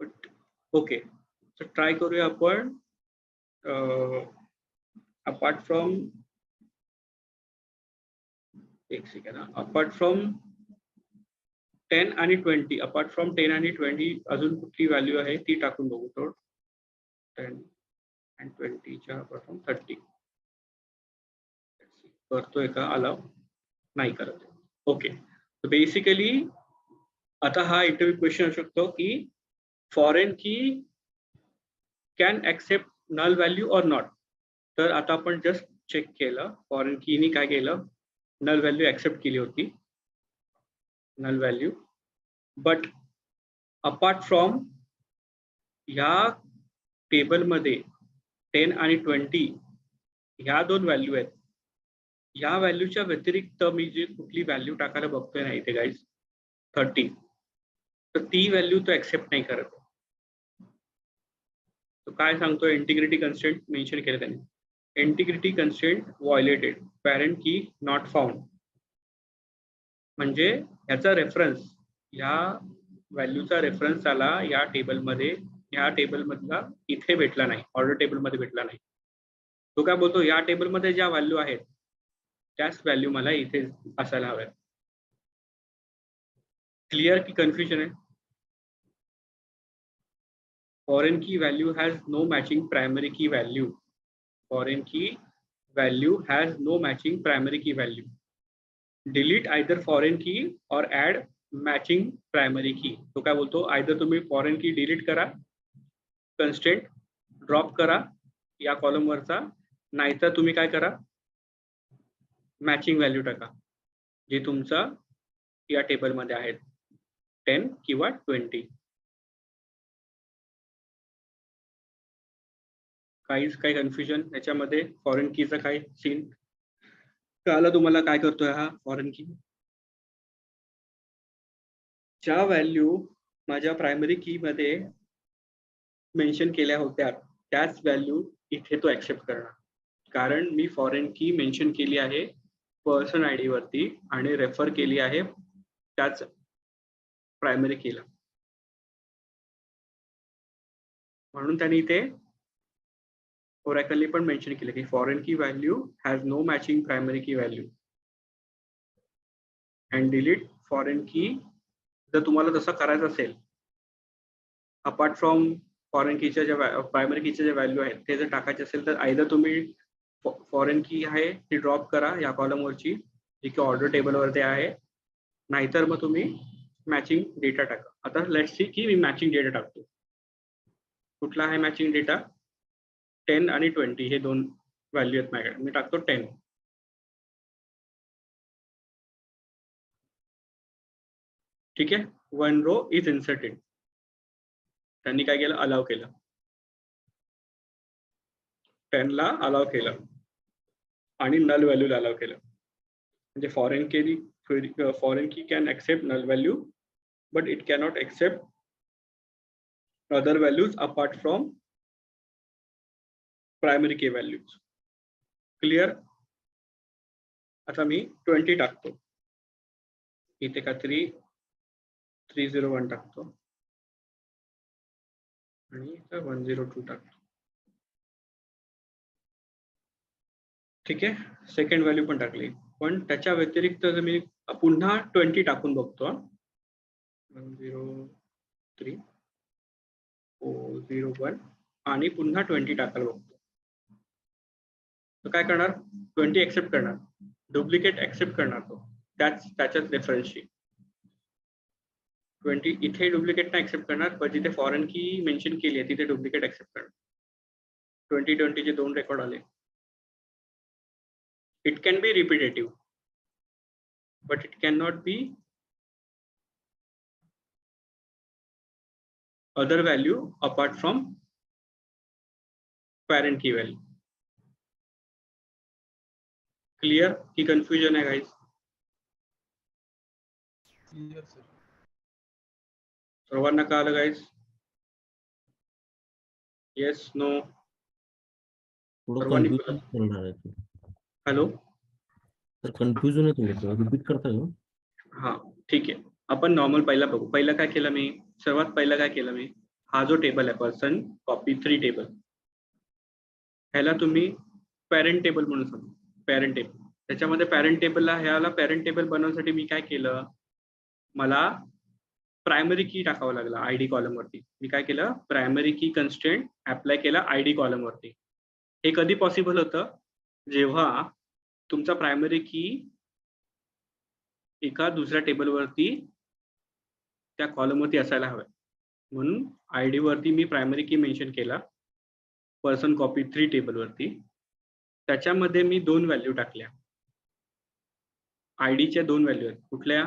बट ओके, तर ट्राय करूया आपण अपार्ट फ्रॉम, एक सेकंड, अपार्ट फ्रॉम 10 आणि 20, अपार्ट फ्रॉम 10 आणि 20 अजून कुठली व्हॅल्यू आहे ती टाकून बघू. तो 10 आणि 20 च्या अपार्ट फ्रॉम 30 करतोय का, अलाव नाही करत. ओके, तर बेसिकली आता हा इंटरव्ह्यू क्वेश्चन असू शकतो की foreign key can accept null value or not. तर आता आपण जस्ट चेक केलं, फॉरेन कीनी काय केलं, नल व्हॅल्यू ऍक्सेप्ट केली होती, null value. But apart from ह्या टेबलमध्ये 10 आणि 20 ह्या दोन व्हॅल्यू आहेत. या व्हॅल्यूच्या व्यतिरिक्त मी जी कुठली व्हॅल्यू टाकायला बघतोय ना इथे गाईज 30, तर ती व्हॅल्यू तो ऍक्सेप्ट नाही करत. तो काय सांगतो, इंटिग्रिटी कन्स्ट्रेंट मेन्शन केलं त्यांनी. इंटिग्रिटी कन्स्ट्रेंट व्हायोलेटेड, पॅरेंट की नॉट फाउंड. म्हणजे ह्याचा रेफरन्स, या व्हॅल्यूचा रेफरन्स आला या टेबलमध्ये, या टेबलमधला इथे भेटला नाही, ऑर्डर टेबलमध्ये भेटला नाही. तो काय बोलतो, या टेबलमध्ये ज्या व्हॅल्यू आहेत त्याच व्हॅल्यू मला इथे असायला हव्यात. क्लिअर की कन्फ्युजन आहे. Foreign key value has no matching primary key value. Foreign key value has no matching primary key value. Delete either foreign key or add matching primary की. तो काय बोलतो, आयदर तुम्ही फॉरेन की डिलीट करा, कन्स्ट्रेंट ड्रॉप करा या कॉलम वरचा, नाहीतर तुम्ही काय करा, मॅचिंग व्हॅल्यू टाका जे तुमचा या टेबलमध्ये आहेत 10 किंवा 20. काही कन्फ्युजन याच्यामध्ये, फॉरेन कीचा काय सीन कळालं तुम्हाला, काय करतोय हा फॉरेन की. ज्या व्हॅल्यू माझ्या प्रायमरी की मध्ये मेन्शन केल्या होत्या त्याच व्हॅल्यू इथे तो ऍक्सेप्ट करणार, कारण मी फॉरेन की मेन्शन केली आहे पर्सन आयडी वरती आणि रेफर केली आहे त्याच प्रायमरी कीला. म्हणून त्यांनी इथे ओरॅकलनी पण मेन्शन केलं की foreign key value has no matching primary key value and delete foreign key. जर तुम्हाला तसं करायचं असेल, अपार्ट फ्रॉम फॉरेन कीच्या ज्या प्रायमरी कीच्या ज्या व्हॅल्यू आहेत ते जर टाकायचे असेल, तर आयदर तुम्ही फॉरेन की आहे ती ड्रॉप करा या कॉलमवरची जी की ऑर्डर टेबलवरती आहे, नाहीतर मग तुम्ही मॅचिंग डेटा टाका. आता लेट्स सी की मी मॅचिंग डेटा टाकतो. कुठला आहे मॅचिंग डेटा, 10 आणि 20 हे दोन व्हॅल्यू आहेत माझ्याकडे. मी टाकतो 10. ठीक आहे, 1 रो इज इन्सर्टेड. त्यांनी काय केलं, अलाव केलं, 10 ला अलाव केलं आणि नल व्हॅल्यूला अलाव केलं. म्हणजे foreign key can accept null value but it cannot accept other values apart from primary key values. Clear. आता मी 20 टाकतो, इथे काहीतरी 301 टाकतो आणि इथं 102 टाकतो. ठीक आहे, सेकंड व्हॅल्यू पण टाकली, पण त्याच्या व्यतिरिक्त जर मी पुन्हा 20 टाकून बघतो. 103,401 आणि पुन्हा 20 टाकायला बघतो. तर काय करणार, 20 एक्सेप्ट करणार, डुप्लिकेट एक्सेप्ट करणार तो त्याच्याच रेफरन्सची. 20 इथे डुप्लिकेट नाही एक्सेप्ट करणार, पण जिथे फॉरेन की मेन्शन केली आहे तिथे डुप्लिकेट एक्सेप्ट करणार. 2020 चे 2 रेकॉर्ड आले. It can be repetitive, but it can not be other value apart from parent key value. Clear की confusion है guys? Clear sir. सर्वांना कळलं guys? Yes, no? सर्वांनी बोला. हॅलो तर कन्फ्युजन आहे तुम्ही, रिपीट करताय का? हा ठीक आहे, आपण नॉर्मल पहिला बघू. पहिला काय केलं मी, सर्वात पहिला काय केलं मी, हा जो टेबल आहे पर्सन कॉपी 3 टेबल, ह्याला तुम्ही पॅरेंट टेबल म्हणून सांगू. पॅरेंट टेबल, त्याच्यामध्ये पॅरेंट टेबलला ह्याला पॅरेंट टेबल बनवण्यासाठी मी काय केलं, मला प्रायमरी की टाकावं लागलं आयडी कॉलम वरती. मी काय केलं, प्रायमरी की कन्स्ट्रेंट अप्लाय केला आयडी कॉलम वरती. हे कधी पॉसिबल होतं, जेव्हा तुमचा प्रायमरी की एका दुसऱ्या टेबलवरती त्या कॉलमवरती असायला हवं. म्हणून आयडी वरती मी प्रायमरी की मेन्शन केला पर्सन कॉपी 3 टेबलवरती. त्याच्यामध्ये मी 2 व्हॅल्यू टाकल्या, आयडीच्या 2 व्हॅल्यू आहेत. कुठल्या,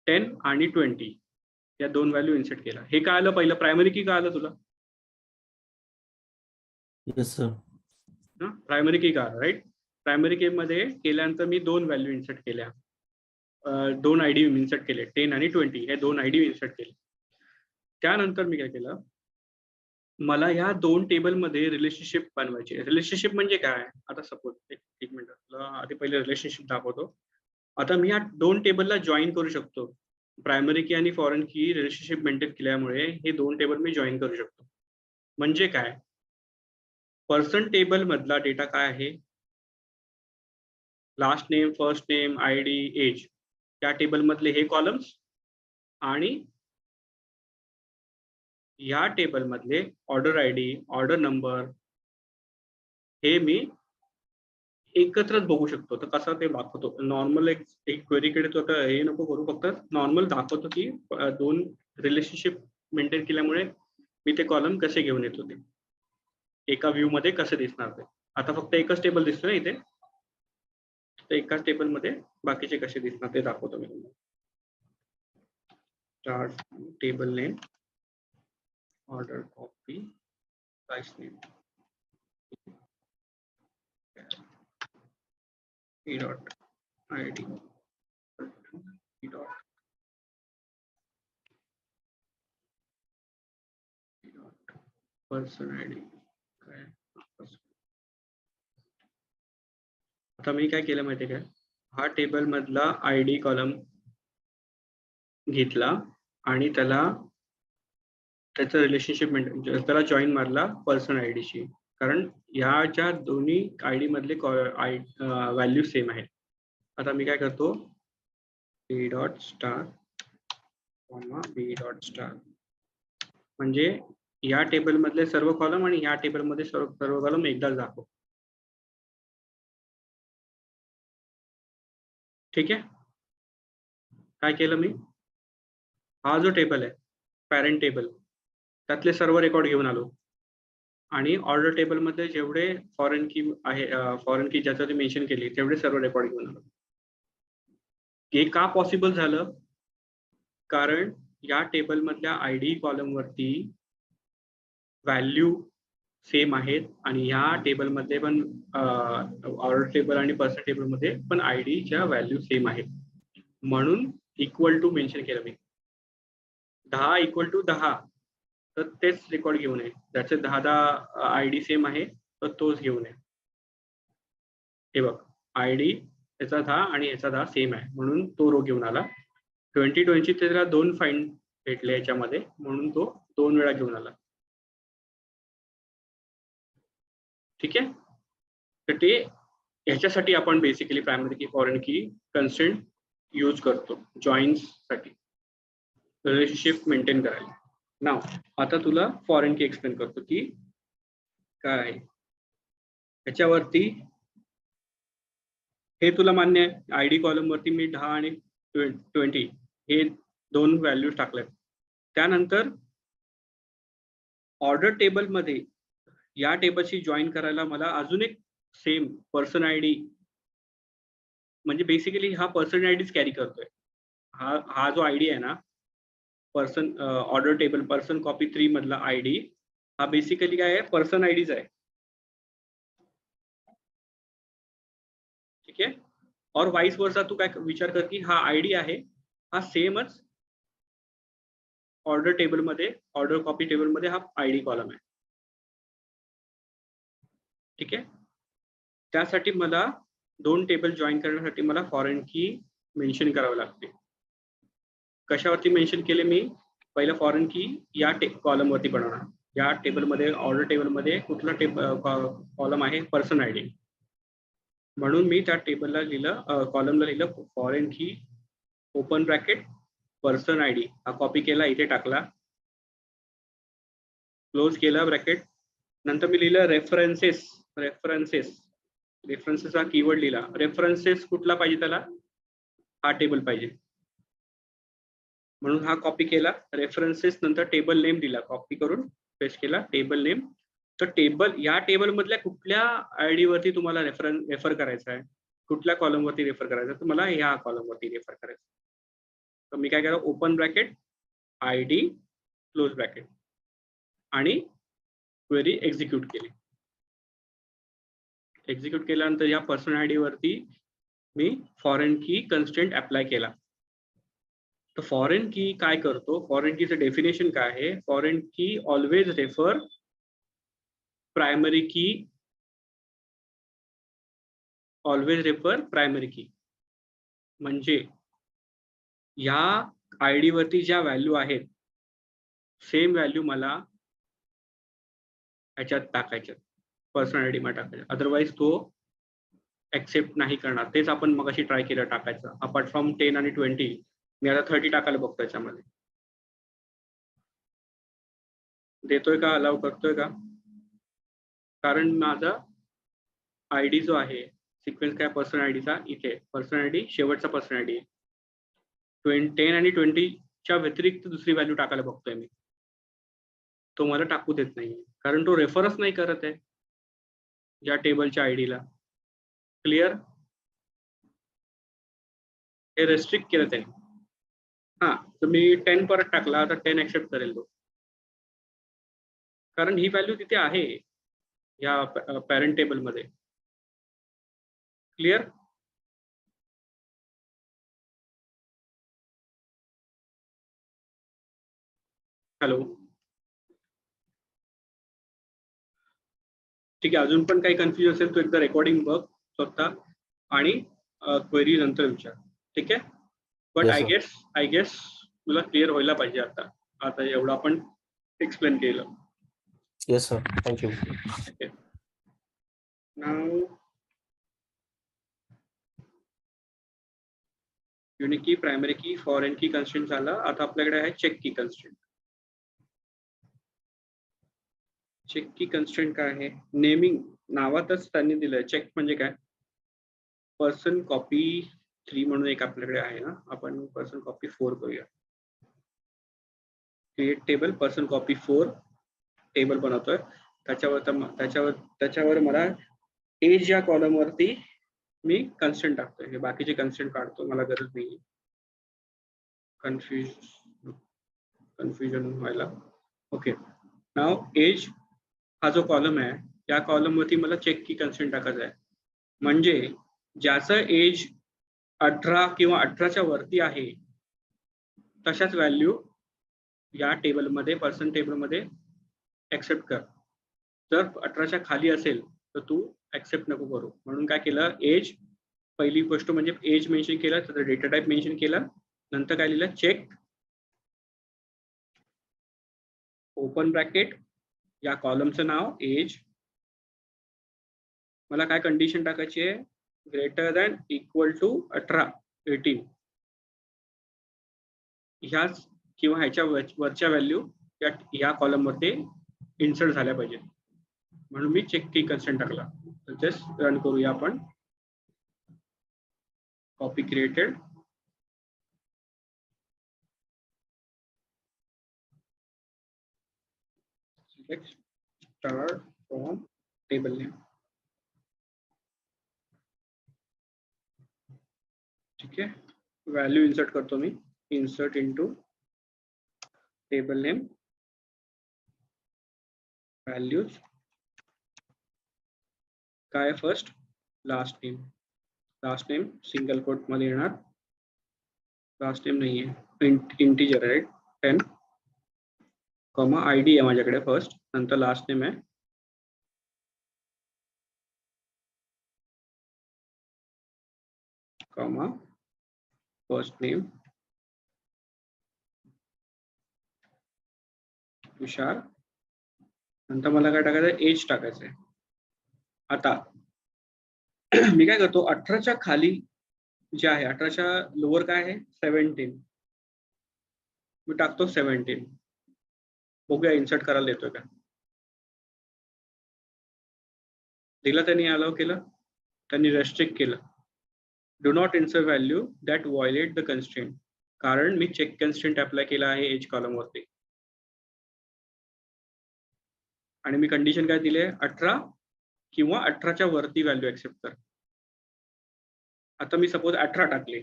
10 आणि 20, या 2 व्हॅल्यू इन्सर्ट केला. हे काय आलं, पहिलं प्रायमरी की काय आलं तुला? Yes sir. प्रायमरी की काय, राईट. प्रायमरी की मध्ये केल्यानंतर मी 2 व्हॅल्यू इन्सर्ट केल्या, 2 आयडी इन्सर्ट केले, 10 आणि 20 हे 2 आयडी इन्सर्ट केले. त्यानंतर मी काय केलं, मला ह्या 2 टेबलमध्ये रिलेशनशिप बनवायची. रिलेशनशिप म्हणजे काय, आता सपोज एक मिनिट, तुला आधी पहिले रिलेशनशिप दाखवतो. आता मी या 2 टेबलला जॉईन करू शकतो. प्रायमरी की आणि फॉरेन की रिलेशनशिप मेंटेन केल्यामुळे हे 2 टेबल मी जॉईन करू शकतो. म्हणजे काय, पर्सन टेबल मधला डेटा काय आहे, last name, first name, ID, age, त्या टेबल मधले हे कॉलम्स, आणि या टेबल मधले ऑर्डर आयडी, ऑर्डर नंबर, हे मी एकत्रच बघू शकतो. तर कसं ते दाखवतो, नॉर्मल एक क्वेरीकडे तो आता हे नको करू, फक्त नॉर्मल दाखवतो की 2 रिलेशनशिप मेंटेन केल्यामुळे मी ते कॉलम कसे घेऊन येतो, ते एका व्ह्यू मध्ये कसे दिसणार ते. आता फक्त एकच टेबल दिसतो ना इथे, तर एकाच टेबल मध्ये बाकीचे कसे दिसणार ते दाखवतो मी तुम्हाला. Start table name, order copy, price name, e dot id, e dot person ID. आता मी काय केलं माहिती काय, हा टेबल मधला आयडी कॉलम घेतला आणि त्याचं रिलेशनशिप मेंटेन, त्याला जॉईन मारला पर्सन आयडीशी, कारण ह्याच्या दोन्ही आयडी मधले व्हॅल्यू सेम आहेत. आता मी काय करतो, बी डॉट स्टार बी डॉट स्टार, म्हणजे या टेबल मधले सर्व कॉलम आणि या टेबल मध्ये सर्व कॉलम एकदाच दाखव. ठीक आहे, काय केलं मी, हा जो टेबल आहे पॅरेंट टेबल, त्यातले सर्व रेकॉर्ड घेऊन आलो, आणि ऑर्डर टेबल मध्ये जेवढे फॉरेन की आहे, फॉरेन की ज्याच्यावरती मेन्शन केली, तेवढे सर्व रेकॉर्ड घेऊन आलो. हे का पॉसिबल झालं, कारण या टेबल मधल्या आयडी कॉलम वरती व्हॅल्यू सेम आहेत, आणि ह्या टेबल मध्ये पण ऑर्डर टेबल आणि पर्सन टेबल मध्ये पण आयडीच्या व्हॅल्यू सेम आहेत, म्हणून इक्वल टू मेन्शन केलं मी. 10 इक्वल टू 10, तर तेच रेकॉर्ड घेऊन ये, ज्याचे 10 आयडी सेम आहे तर तोच घेऊन ये. हे बघ ID याचा 10 आणि याचा 10 सेम आहे म्हणून तो रो घेऊन आला. 2020 त्याला 2 फाइंड भेटले याच्यामध्ये म्हणून तो 2 वेळा घेऊन आला. ठीक आहे. तर ते ह्याच्यासाठी आपण बेसिकली प्रायमरी की फॉरेन की कन्स्ट्रेंट यूज करतो जॉईन्स साठी रिलेशनशिप मेंटेन करायला. नाव आता तुला फॉरेन की एक्सप्लेन करतो की काय आहे. ह्याच्यावरती हे तुला मान्य आहे ID कॉलम वरती मी 10 आणि 20 हे 2 व्हॅल्यूज टाकल्यात. त्यानंतर ऑर्डर टेबल मध्ये या टेबलशी जॉईन करायला मला अजून एक सेम पर्सन ID म्हणजे बेसिकली हा पर्सन आयडीच कॅरी करतोय. हा जो ID आहे ना person order table person copy 3 मधला ID हा बेसिकली काय आहे पर्सन आयडीच आहे. ठीक आहे. और वाइस वर्सा तू काय विचार कर की हा ID आहे हा सेमच ऑर्डर टेबल मध्ये ऑर्डर कॉपी टेबल मध्ये हा ID कॉलम आहे. ठीक आहे. त्यासाठी मला 2 टेबल जॉईन करण्यासाठी मला फॉरेन की मेन्शन करावं लागते. कशावरती मेन्शन केले मी पहिलं फॉरेन की या कॉलम वरती बनवणार. या टेबल मध्ये ऑर्डर टेबल मध्ये कुठला कॉलम आहे पर्सन ID म्हणून मी त्या टेबलला लिहिलं कॉलमला लिहिलं फॉरेन की ओपन ब्रॅकेट पर्सन ID हा कॉपी केला इथे टाकला क्लोज केला ब्रॅकेट. नंतर मी लिहिलं रेफरन्सेस हा कीवर्ड लिहिला. रेफरन्सेस कुठला पाहिजे त्याला हा टेबल पाहिजे म्हणून हा कॉपी केला. रेफरन्सेस नंतर टेबल नेम दिला कॉपी करून पेस्ट केला टेबल नेम. तर टेबल या टेबल मधल्या कुठल्या ID वरती तुम्हाला रेफर करायचा आहे कुठल्या कॉलम वरती रेफर करायचं तर मला ह्या कॉलम वरती रेफर करायचं. तर मी काय केलं open bracket ID close bracket आणि क्वेरी एक्झिक्यूट केली. एक्झिक्यूट केल्यानंतर या पर्सन ID वरती मी फॉरेन की कन्स्ट्रेंट अप्लाय केला. तर फॉरेन की काय करतो फॉरेन कीचं डेफिनेशन काय आहे फॉरेन की ऑलवेज रेफर प्रायमरी की म्हणजे या ID वरती ज्या व्हॅल्यू आहेत सेम व्हॅल्यू मला ह्याच्यात टाकायच्यात पर्सन ID मध्ये टाकायच्या. अदरवाईज तो ऍक्सेप्ट नाही करणार. तेच आपण मगाशी ट्राय केलं टाकायचं. अपार्ट फ्रॉम 10 आणि 20 मी आता 30 टाकायला बघतो याच्यामध्ये. देतोय का अलाव करतोय का कारण माझा ID जो आहे सिक्वेन्स काय पर्सन आयडीचा इथे पर्सन ID शेवटचा पर्सन ID 10 आणि 20च्या व्यतिरिक्त दुसरी व्हॅल्यू टाकायला बघतोय मी. तो मला टाकू देत नाही कारण तो रेफरच नाही करत आहे या टेबलच्या ID ला. क्लिअर. हे रेस्ट्रिक्ट केलं त्याने. हा तर मी 10 परत टाकला आता 10 ऍक्सेप्ट करेल तो कारण ही व्हॅल्यू तिथे आहे या पॅरेंट टेबल मध्ये. क्लिअर. हॅलो. ठीक आहे. अजून पण काही कन्फ्युजन असेल तर एकदा रेकॉर्डिंग बघ स्वतः आणि क्वेरी नंतर विचार. ठीक आहे. बट Yes, आय गेस तुला क्लिअर व्हायला पाहिजे आता एवढं आपण एक्सप्लेन केलं. yes, sir. Thank you. Okay. Now unique की प्रायमरी की फॉरेन की कन्स्ट्रेंट झाला. आता आपल्याकडे आहे check key constraint. Check key constraint काय आहे नेमिंग नावातच त्यांनी दिलंय. चेक म्हणजे काय पर्सन कॉपी 3 म्हणून एक आपल्याकडे आहे ना आपण पर्सन कॉपी 4 करूया. Create table person copy 4 table बनवतोय. त्याच्यावर मला एज या कॉलम वरती मी कन्स्ट्रेंट टाकतोय. हे बाकीचे कन्स्ट्रेंट काढतो मला गरज नाही कन्फ्युजन व्हायला. ओके. नाव एज हा जो कॉलम आहे या कॉलम वरती मला चेक की कन्स्ट्रेंट टाकायचा आहे म्हणजे ज्याचं एज 18 किंवा 18च्या वरती आहे तशाच व्हॅल्यू या टेबलमध्ये पर्सन टेबलमध्ये ऍक्सेप्ट कर. जर 18च्या खाली असेल तर तू ऍक्सेप्ट नको करू, म्हणून काय केलं, एज पहिली गोष्ट म्हणजे एज मेन्शन केला, तर डेटा टाईप मेन्शन केला, नंतर काय लिहिलं, चेक ओपन ब्रॅकेट या कॉलमचं नाव एज, मला काय कंडिशन टाकायची आहे, ग्रेटर दॅन इक्वल टू 18 ह्याच किंवा ह्याच्या वरच्या व्हॅल्यू या कॉलम मध्ये इन्सर्ट झाल्या पाहिजे, म्हणून मी चेक की कन्स्ट्रेंट टाकला. तर जस्ट रन करूया आपण. Copy created, star from table name. ठीक आहे, व्हॅल्यू इन्सर्ट करतो मी, insert into table name values, काय first last name single quote मध्ये येणार, लास्ट नेम नाही आहे, इंटीजर आहे 10, कॉमा आयडी आहे माझ्याकडे फर्स्ट, नंतर लास्ट नेम आहे, कॉमा फर्स्ट नेम तुषार, नंतर मला काय टाकायचं, एज टाकायचं आहे. आता मी काय करतो, 18च्या खाली जे आहे, 18च्या लोअर काय आहे, 17, मी टाकतो 17. बघूया इन्सर्ट करायला देतोय का, दिला त्यांनी, अलाव केलं, त्यांनी रेस्ट्रिक्ट केलं, do not insert value that violet the constraint, कारण मी चेक कन्स्ट्रेंट अप्लाय केला आहे एज कॉलम वरती, आणि मी कंडिशन काय दिली आहे, 18 किंवा 18च्या वरती व्हॅल्यू ऍक्सेप्ट कर. आता मी सपोज 18 टाकले,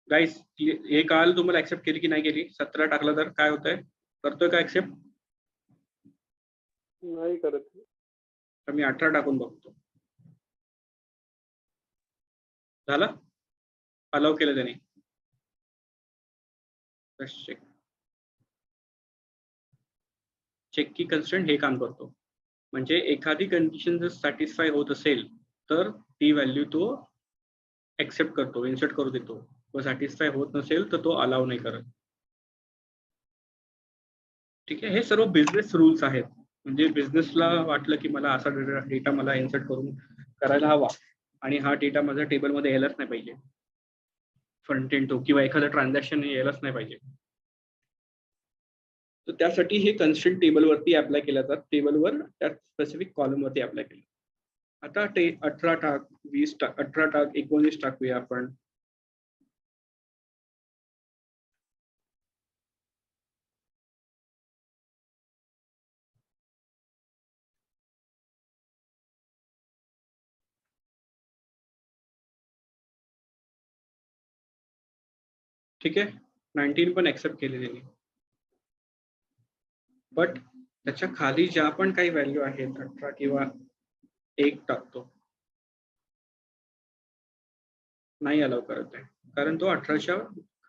गाईस हे काल तुम्हाला ऍक्सेप्ट केली की नाही केली, 17 टाकलं तर काय होतंय, करतोय का ऍक्सेप्ट, नाही करत. तर मी 18 टाकून बघतो, झालं, अलाव केलं त्याने. चेक की कन्स्ट्रेंट हे काम करतो, म्हणजे एखादी कंडिशन जर सॅटिस्फाय होत असेल तर ती व्हॅल्यू तो ऍक्सेप्ट करतो, इन्सर्ट करू देतो, व सॅटिस्फाय होत नसेल तर तो अलाव नाही करत. ठीक आहे, हे सर्व बिझनेस रूल्स आहेत, म्हणजे बिझनेसला वाटलं की मला असा डेटा मला इन्सर्ट करून करायला हवा, आणि हा डेटा माझ्या टेबलमध्ये यायलाच नाही पाहिजे, फ्रंट एंड टू किंवा एखादं ट्रान्झॅक्शन यायलाच नाही पाहिजे, तर त्यासाठी हे कन्स्ट्रेंट टेबलवरती अप्लाय केलं जातात, टेबलवर त्या स्पेसिफिक कॉलमवरती अप्लाय केलं. आता 18 टाक, 20 टाक, 18 टाक, 19 टाकूया आपण. ठीक आहे, 19 पण ऍक्सेप्ट केले त्यांनी, बट त्याच्या खाली ज्या पण काही व्हॅल्यू आहेत 18 किंवा 1 टाकतो, नाही अलाव करत आहे, कारण तो 18च्या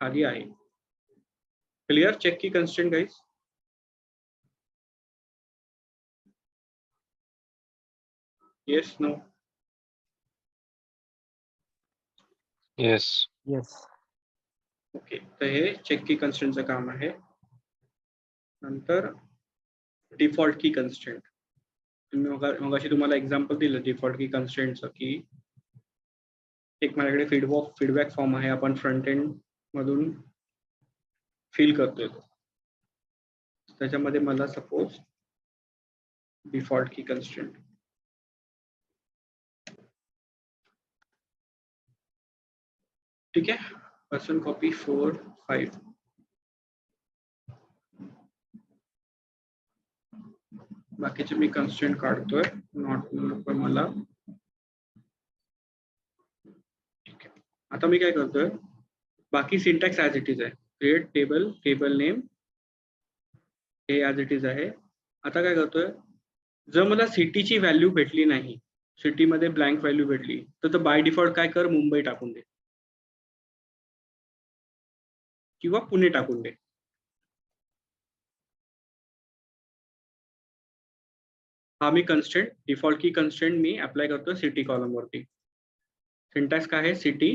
खाली आहे. Clear, check key constraint guys. Yes, no, yes. Yes. Okay, तर हे चेक की कन्स्ट्रेंटचं काम आहे. नंतर डिफॉल्ट की कन्स्ट्रेंट, मगाशी तुम्हाला एक्झाम्पल दिलं डिफॉल्ट की कन्स्ट्रेंटचं, की एक माझ्याकडे फीडबॅक फॉर्म आहे, आपण फ्रंट एंड मधून फिल करतोय, त्याच्यामध्ये मला सपोज डिफॉल्ट की कन्स्ट्रेंट, ठीक आहे, पर्सन कॉपी 4, 5, बाकीचे मी कन्स्ट्रेंट काढतोय, नॉट नको मला. ठीक आहे, आता मी काय करतोय, बाकी सिंटॅक्स ऍज इट इज आहे, क्रिएट टेबल, टेबल नेम हे ऍज इट इज आहे. आता काय करतोय, जर मला सिटीची व्हॅल्यू भेटली नाही, सिटीमध्ये ब्लँक व्हॅल्यू भेटली, तर बाय डिफॉल्ट काय कर, मुंबई टाकून दे किंवा पुणे टाकून दे. हा मी कन्स्ट्रेंट डिफॉल्ट की कन्स्ट्रेंट मी अप्लाय करतो सिटी कॉलम वरती. सिंटॅक्स काय आहे? City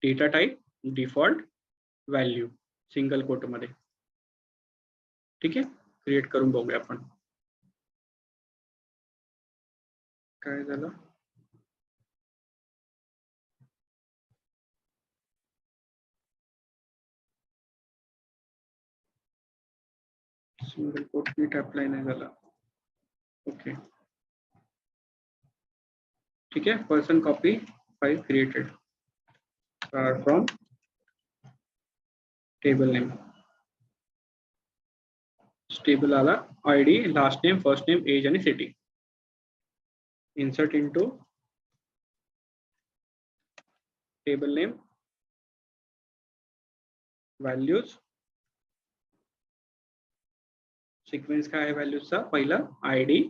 data type default value single quote मध्ये. ठीक आहे, क्रिएट करून बघूया आपण काय झालं. सिंगल कोट नीट अप्लाय नाही झाला. ओके, ठीक आहे. Person copy file created from table name. Table आला, ID, last name, first name, age आणि city. Insert into table name, values, sequence काय आहे व्हॅल्यूजचा? पहिला आयडी,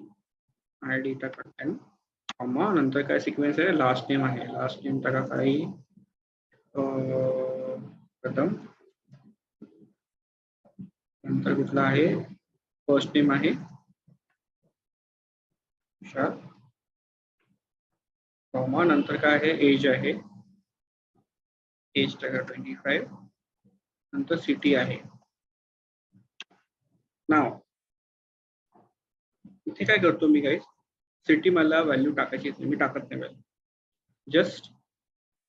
आयडीचा कंटेंट, कॉमा, नंतर काय सिक्वेन्स आहे? लास्ट नेम आहे, लास्ट नेम टाका काही प्रथम, नंतर कुठला आहे? फर्स्ट नेम आहे कॉमा, नंतर काय आहे? एज आहे, एज टाका 25, नंतर सिटी आहे. नाव इथे काय करतो मी गाईज, सिटी मला व्हॅल्यू टाकायची मी टाकत नाही व्हॅल्यू, जस्ट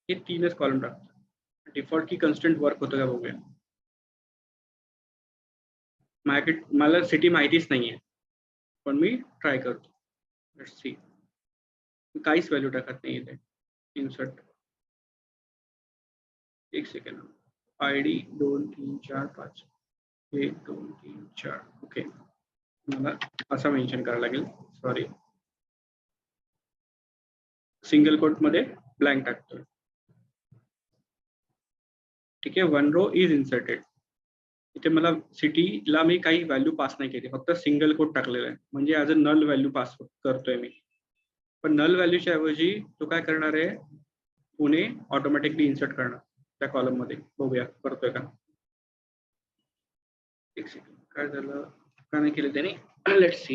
हे 3च कॉलम टाकतो. डिफॉल्ट की कन्स्टंट वर्क होतं का बघूया. माझ्याकडे मला सिटी माहितीच नाहीये, पण मी ट्राय करतो. Let's see. काहीच व्हॅल्यू टाकत नाही इथे. इन्सर्ट, एक सेकंड, आयडी 2 3 4 5 1 2 3 4. ओके, मला असं मेन्शन करायला लागेल, सॉरी. सिंगल कोट मध्ये ब्लँक टाकतोय. ठीक आहे, 1 रो इज इन्सर्टेड. इथे मला सिटीला मी काही व्हॅल्यू पास नाही केली, फक्त सिंगल कोट टाकलेला आहे, म्हणजे as a null value pass करतोय मी. पण नल व्हॅल्यूच्या ऐवजी तो काय करणार आहे? पुणे ऑटोमॅटिकली इन्सर्ट करणार त्या कॉलम मध्ये. बघूया करतोय का. एक सेकंड, काय झालं, का नाही केलं त्याने? Let's see,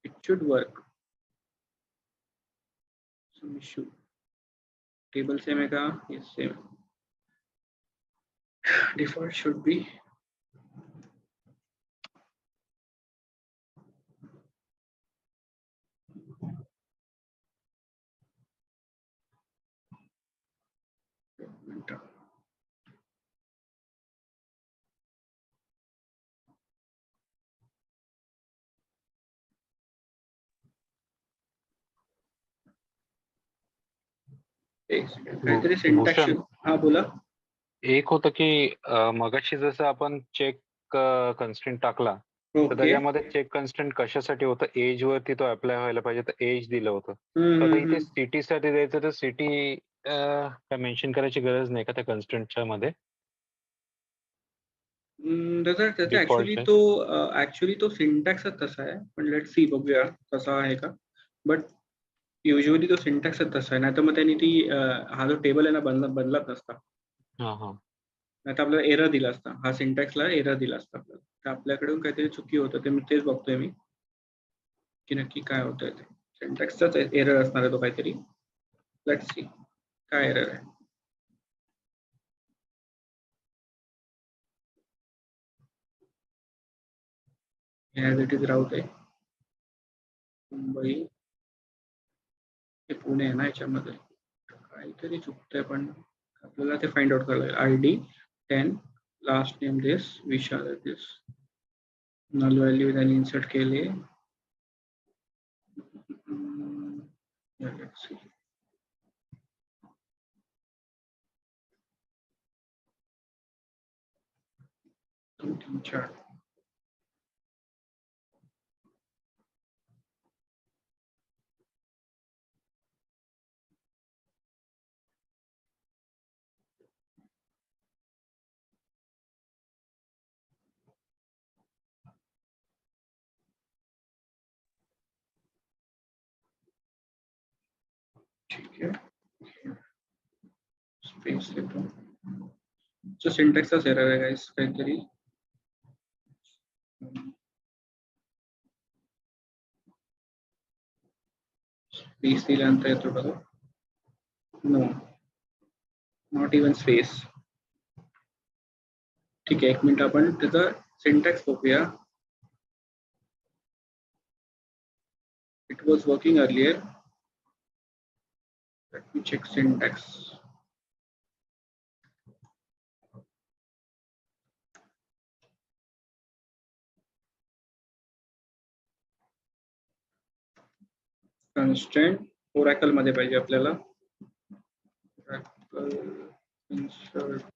it should work. Some issue. Table same आहे का? Yes, same. Default should be काहीतरी सिंटॅक्स. भूषण, हा बोला. एक होतं की मगाशी जसं आपण चेक कन्स्ट्रेंट टाकला, तर ओके, त्याच्यामध्ये चेक कन्स्ट्रेंट कशासाठी होतं? एज वरती तो अप्लाय व्हायला पाहिजे, तर एज दिलं होतं. तर आता इथे सिटी साठी द्यायचं, तर सिटी काय मेन्शन करायची गरज नाही का त्या कन्स्ट्रेंटच्या मध्ये? त्याचा ऍक्च्युली तो सिंटॅक्सच तसा आहे, पण लेट सी बघूया तसा आहे का. बट युजली तो सिंटॅक्सच तसा आहे, नाही तर मग त्यांनी ती हा जो टेबल आहे ना बदलत नसता, नाही तर आपल्याला एरर दिला असता. हा सिंटॅक्सला एरर दिला असता आपल्याला. तर आपल्याकडून काहीतरी चुकी होतं, ते मी तेच बघतोय मी की नक्की काय होतंय. ते सिंटॅक्सचाच एरर असणार आहे तो काहीतरी. लेट सी काय एरर आहे. ॲज इट इज राहू दे. मुंबई हे पुणे आहे ना, याच्यामध्ये काहीतरी चुकतंय, पण आपल्याला ते फाइंड आउट करायला लागेल. ID 10, last name this, Vishal this, null value त्यांनी इन्सर्ट केले. दोन तीन चार. ठीक आहे, स्पेस देतो. सिंटॅक्सचाच एरर आहे गाइस काहीतरी. स्पेस दिल्यानंतर येतो बघा. No, not even space. ठीक आहे, एक मिनिट आपण त्याचा सिंटॅक्स बघूया. It was working earlier. Let me check syntax. Constraint Oracle मध्ये पाहिजे आपल्याला. इन्सर्ट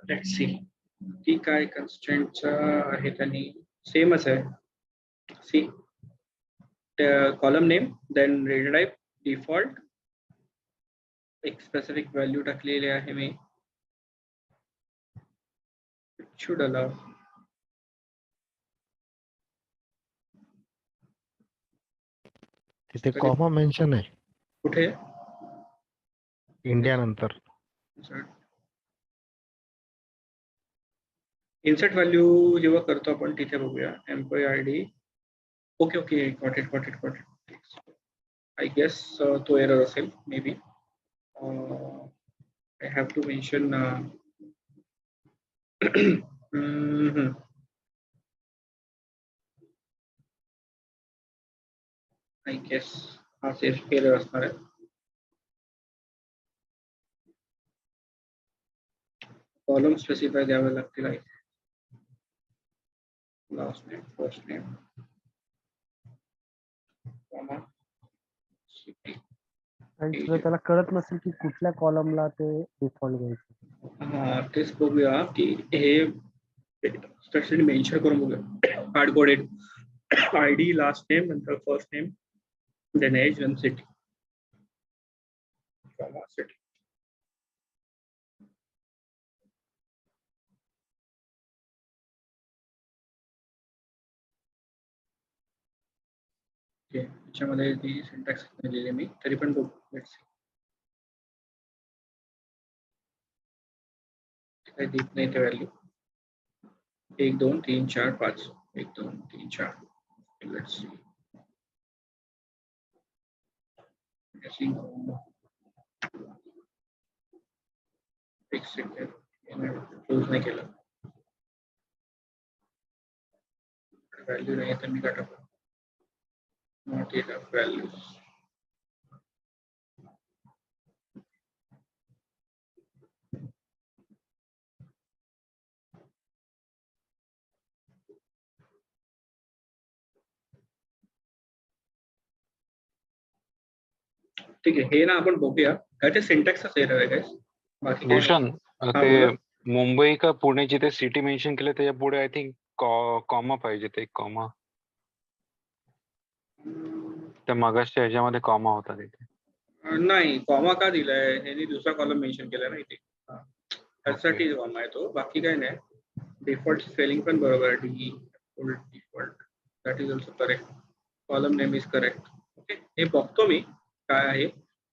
लेट्स सी की काय कन्स्ट्रेंटचा आहे. त्यांनी सेमच आहे. See column name, then read type, default, एक स्पेसिफिक व्हॅल्यू टाकलेली आहे मी. Should allow. तिथे कॉमा मेन्शन आहे कुठे? इंडिया नंतर. इन्सर्ट व्हॅल्यू जेव्हा करतो आपण तिथे बघूया. Employee I D. Okay okay, got it. I guess तो एरर असेल maybe. I have to mention I guess हा सेफ एरर असणार आहे. कॉलम स्पेसिफाय द्यावे लागतील. आहे last name, first name, comma, city. आणि जर त्याला कळत नसेल की कुठल्या कॉलमला ते डिफॉल्ट घ्यायचं. हा, तेच बघूया की हे स्ट्रक्चर मेन्शन करून बघूया. Hard coded I D, last name, नंतर first name, then age, then city, comma, city. Okay, त्याच्यामध्ये ती सिंटॅक्स दिलेली मी, तरी पण बघू. Let's see. काही देत नाही ते व्हॅल्यू. 1 2 3 4 5. 1 2 3 4. Let's see. एक सेकंड, क्लोज नाही केलं. व्हॅल्यू नाही तर मी काढतो. Not enough values. ठीक आहे, हे ना आपण बघूया. काय ते सिंटॅक्सच एरर आहे काय, बाकी काय नाही. भूषण, हा, ते बोला. मुंबई का पुणे जिथे सिटी मेन्शन केलं त्याच्या पुढे आय थिंक कॉमा पाहिजे. ते कॉमा त्या मगाशच्या ह्याच्यामध्ये कॉमा होता तिथे. नाही, कॉमा का दिलाय? ह्यानी दुसरा कॉलम मेन्शन केला ना इथे. त्यासाठी कॉमा आहे तो, बाकी काय नाही. डिफॉल्ट स्पेलिंग पण बरोबर आहे. Default, that is also correct. Column name is correct. Okay, हे बघतो मी काय आहे.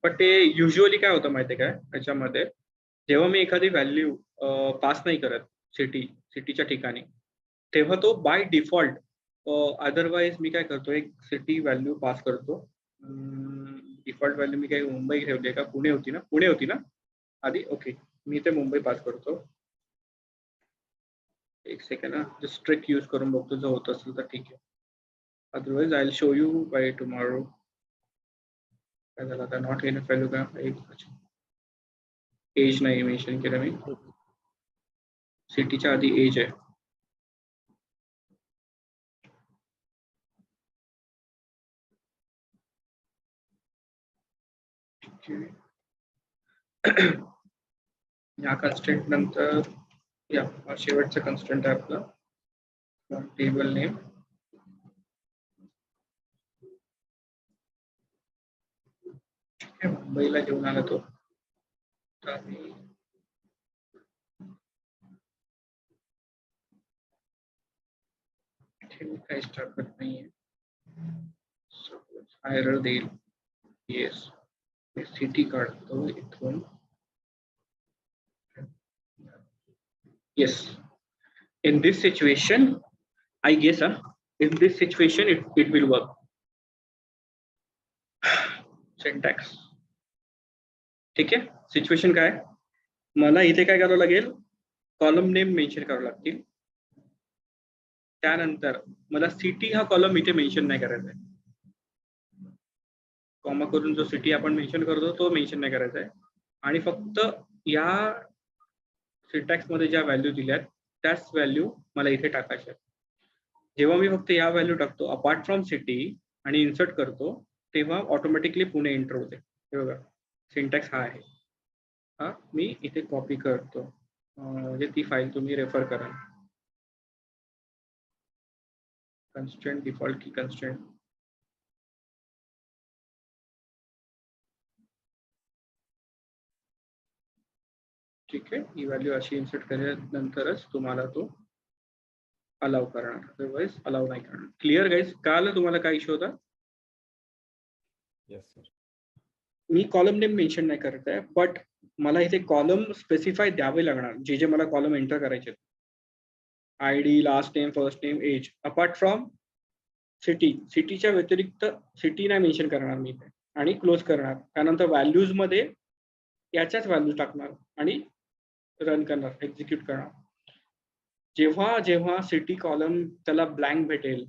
पण ते युजली काय होतं माहिती आहे काय त्याच्यामध्ये, जेव्हा मी एखादी व्हॅल्यू पास नाही करत सिटीच्या ठिकाणी, तेव्हा तो बाय डिफॉल्ट, अदरवाईज मी काय करतो, एक सिटी व्हॅल्यू पास करतो. डिफॉल्ट व्हॅल्यू मी काही मुंबई ठेवली का? पुणे होती ना आधी. ओके, मी ते मुंबई पास करतो. एक सेकंड, जस्ट ट्रिक यूज करून बघतो. जर होत असेल तर ठीक आहे, otherwise I will show you by tomorrow. काय झालं आता? नॉट इनफ व्हॅल्यू का? एज नाही मेन्शन केलं मी. सिटीच्या आधी एज आहे. या कन्स्टंट नंतर या शेवटचा कन्स्टंट आहे आपला टेबल नेम. मुंबईला घेऊन आला तो. काही स्टार्ट करत नाहीये. एरर देईल. येस, सिटी काढतो इथून. Yes, In this situation, I guess in this situation it will work. Syntax. ठीक आहे. सिच्युएशन काय, मला इथे काय करावं लागेल, कॉलम नेम मेन्शन करावं लागतील. त्यानंतर मला सिटी हा कॉलम इथे मेन्शन नाही करायचा आहे. कॉमा करून जो सिटी आपण मेन्शन करतो तो मेन्शन नाही करायचा आहे. आणि फक्त या सिंटॅक्स मध्ये ज्या व्हॅल्यू दिल्यात त्याच व्हॅल्यू मला इथे टाकायच्या आहेत. जेव्हा मी फक्त या व्हॅल्यू टाकतो अपार्ट फ्रॉम सिटी आणि इन्सर्ट करतो तेव्हा ऑटोमॅटिकली पुणे एंटर होते. हे बघा सिंटॅक्स हा आहे. हा मी इथे कॉपी करतो, म्हणजे ती फाईल तुम्ही रेफर करा. Constraint default key constraint. ठीक आहे. ही व्हॅल्यू अशी इन्सर्ट केल्यानंतरच तुम्हाला तो अलाउ करणार, अदरवाइज अलाउ नाही करणार. Clear guys? कळालं तुम्हाला काय इश्यू होता? Yes sir. मी कॉलम नेम मेन्शन नाही करत आहे, बट मला इथे कॉलम स्पेसिफाय द्यावे लागणार, जे जे मला कॉलम एंटर करायचे. ID, last name, first name, age, apart from city. सिटीच्या व्यतिरिक्त सिटी नाही मेन्शन करणार मी इथे आणि क्लोज करणार. त्यानंतर व्हॅल्यूज मध्ये याच्याच व्हॅल्यू टाकणार आणि रन करणार, एक्झिक्यूट करणार. जेव्हा जेव्हा सिटी कॉलम त्याला ब्लँक भेटेल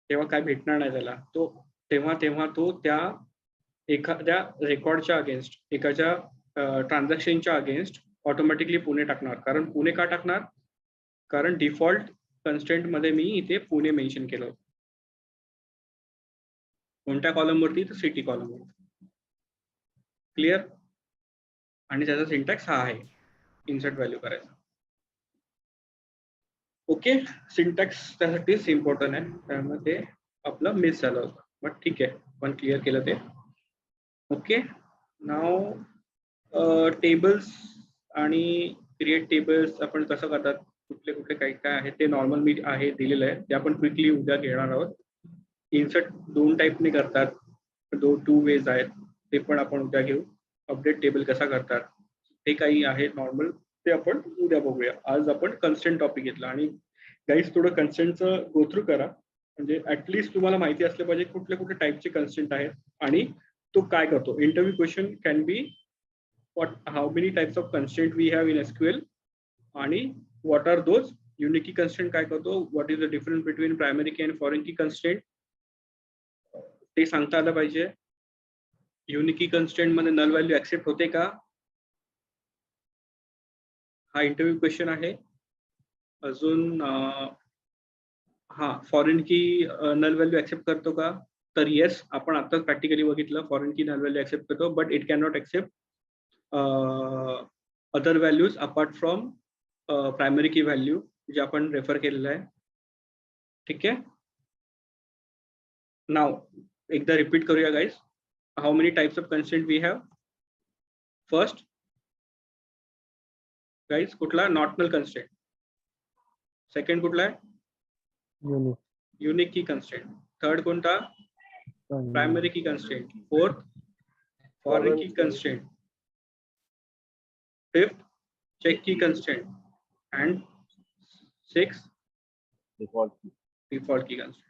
तेव्हा काय भेटणार नाही त्याला, तो तेव्हा तो त्या एखाद्या रेकॉर्डच्या अगेन्स्ट, एखाद्या ट्रान्झॅक्शनच्या अगेन्स्ट ऑटोमॅटिकली पुणे टाकणार. कारण पुणे का टाकणार, कारण डिफॉल्ट कन्स्ट्रेंट मध्ये मी इथे पुणे मेन्शन केलं होतं. कोणत्या कॉलम वरती, तर सिटी कॉलम वरती. क्लिअर? आणि त्याचा सिंटॅक्स हा आहे, इन्सर्ट व्हॅल्यू करायचा. ओके. सिंटॅक्स त्यासाठीच इम्पॉर्टंट आहे, त्यामुळे ते आपलं मिस झालं होतं, बट ठीक आहे, पण क्लिअर केलं ते. ओके. नाव टेबल्स आणि क्रिएट टेबल्स आपण कसं करतात, कुठले कुठले काय काय आहे ते नॉर्मल मी आहे दिलेलं आहे, ते आपण क्विकली उद्या घेणार आहोत. इन्सर्ट 2 टाईपने करतात, 2 वेज आहेत, ते पण आपण उद्या घेऊ. अपडेट टेबल कसा करतात ते काही आहे नॉर्मल, ते आपण उद्या बघूया. आज आपण कन्स्ट्रेंट टॉपिक घेतला. आणि गाईज थोडं कन्स्ट्रेंटचं गो थ्रू करा, म्हणजे ऍटलीस्ट तुम्हाला माहिती असलं पाहिजे कुठल्या कुठल्या टाईपचे कन्स्ट्रेंट आहेत आणि तो काय करतो. Interview question can be how many types of constraint we have in SQL आणि what are those. Unique key constraint काय करतो, what is the difference between primary key and foreign key constraint, ते सांगता आलं पाहिजे. युनिक की कन्स्ट्रेंट मध्ये नल व्हॅल्यू ऍक्सेप्ट होते का, हा इंटरव्ह्यू क्वेश्चन आहे. अजून हा फॉरेन की नल व्हॅल्यू ऍक्सेप्ट करतो का, तर येस, आपण आताच प्रॅक्टिकली बघितलं फॉरेन की नल व्हॅल्यू ऍक्सेप्ट करतो, but it can not accept other values apart from primary key value, जे आपण रेफर केलेलं आहे. ठीक आहे. नाव एकदा रिपीट करूया guys. How many types of constraint we have. First guys कुठला, नॉट नल कन्स्ट्रेंट. सेकंड कुठला आहे, युनिक की कन्स्ट्रेंट. थर्ड कोणता, primary key constraint. Fourth foreign key constraint. Fifth check key constraint. End sixth default key constraint.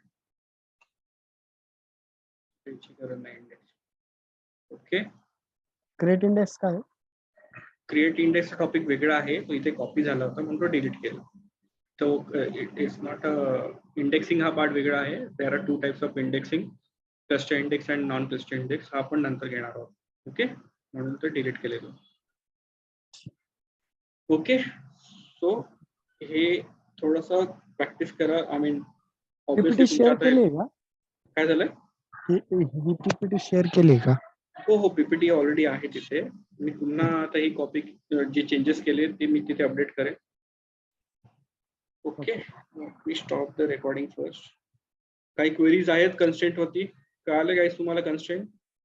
Okay. Create index काय? क्रिएट इंडेक्सचा टॉपिक वेगळा आहे, तो इथे कॉपी झाला होता म्हणून तो डिलीट केला. तो इट इज नॉट इंडेक्सिंग, हा पार्ट वेगळा आहे. There are 2 types of indexing, cluster index and non cluster index. हा आपण नंतर घेणार आहोत. ओके, म्हणून तो डिलीट केलेलो. ओके. सो हे थोडस प्रॅक्टिस करा. आय मीन ऑब्विसली शेअर केली का? काय झालं, ही पीपीटी शेअर केली का? हो पीपीटी ऑलरेडी आहे तिथे. मी पुन्हा आता ही कॉपी, जे चेंजेस केले ते मी तिथे अपडेट करेन. Okay. Me stop the recording first. काही क्वेरीज आहेत कन्स्ट्रेंट वरती? कळालं गाईस तुम्हाला कन्स्ट्रेंट?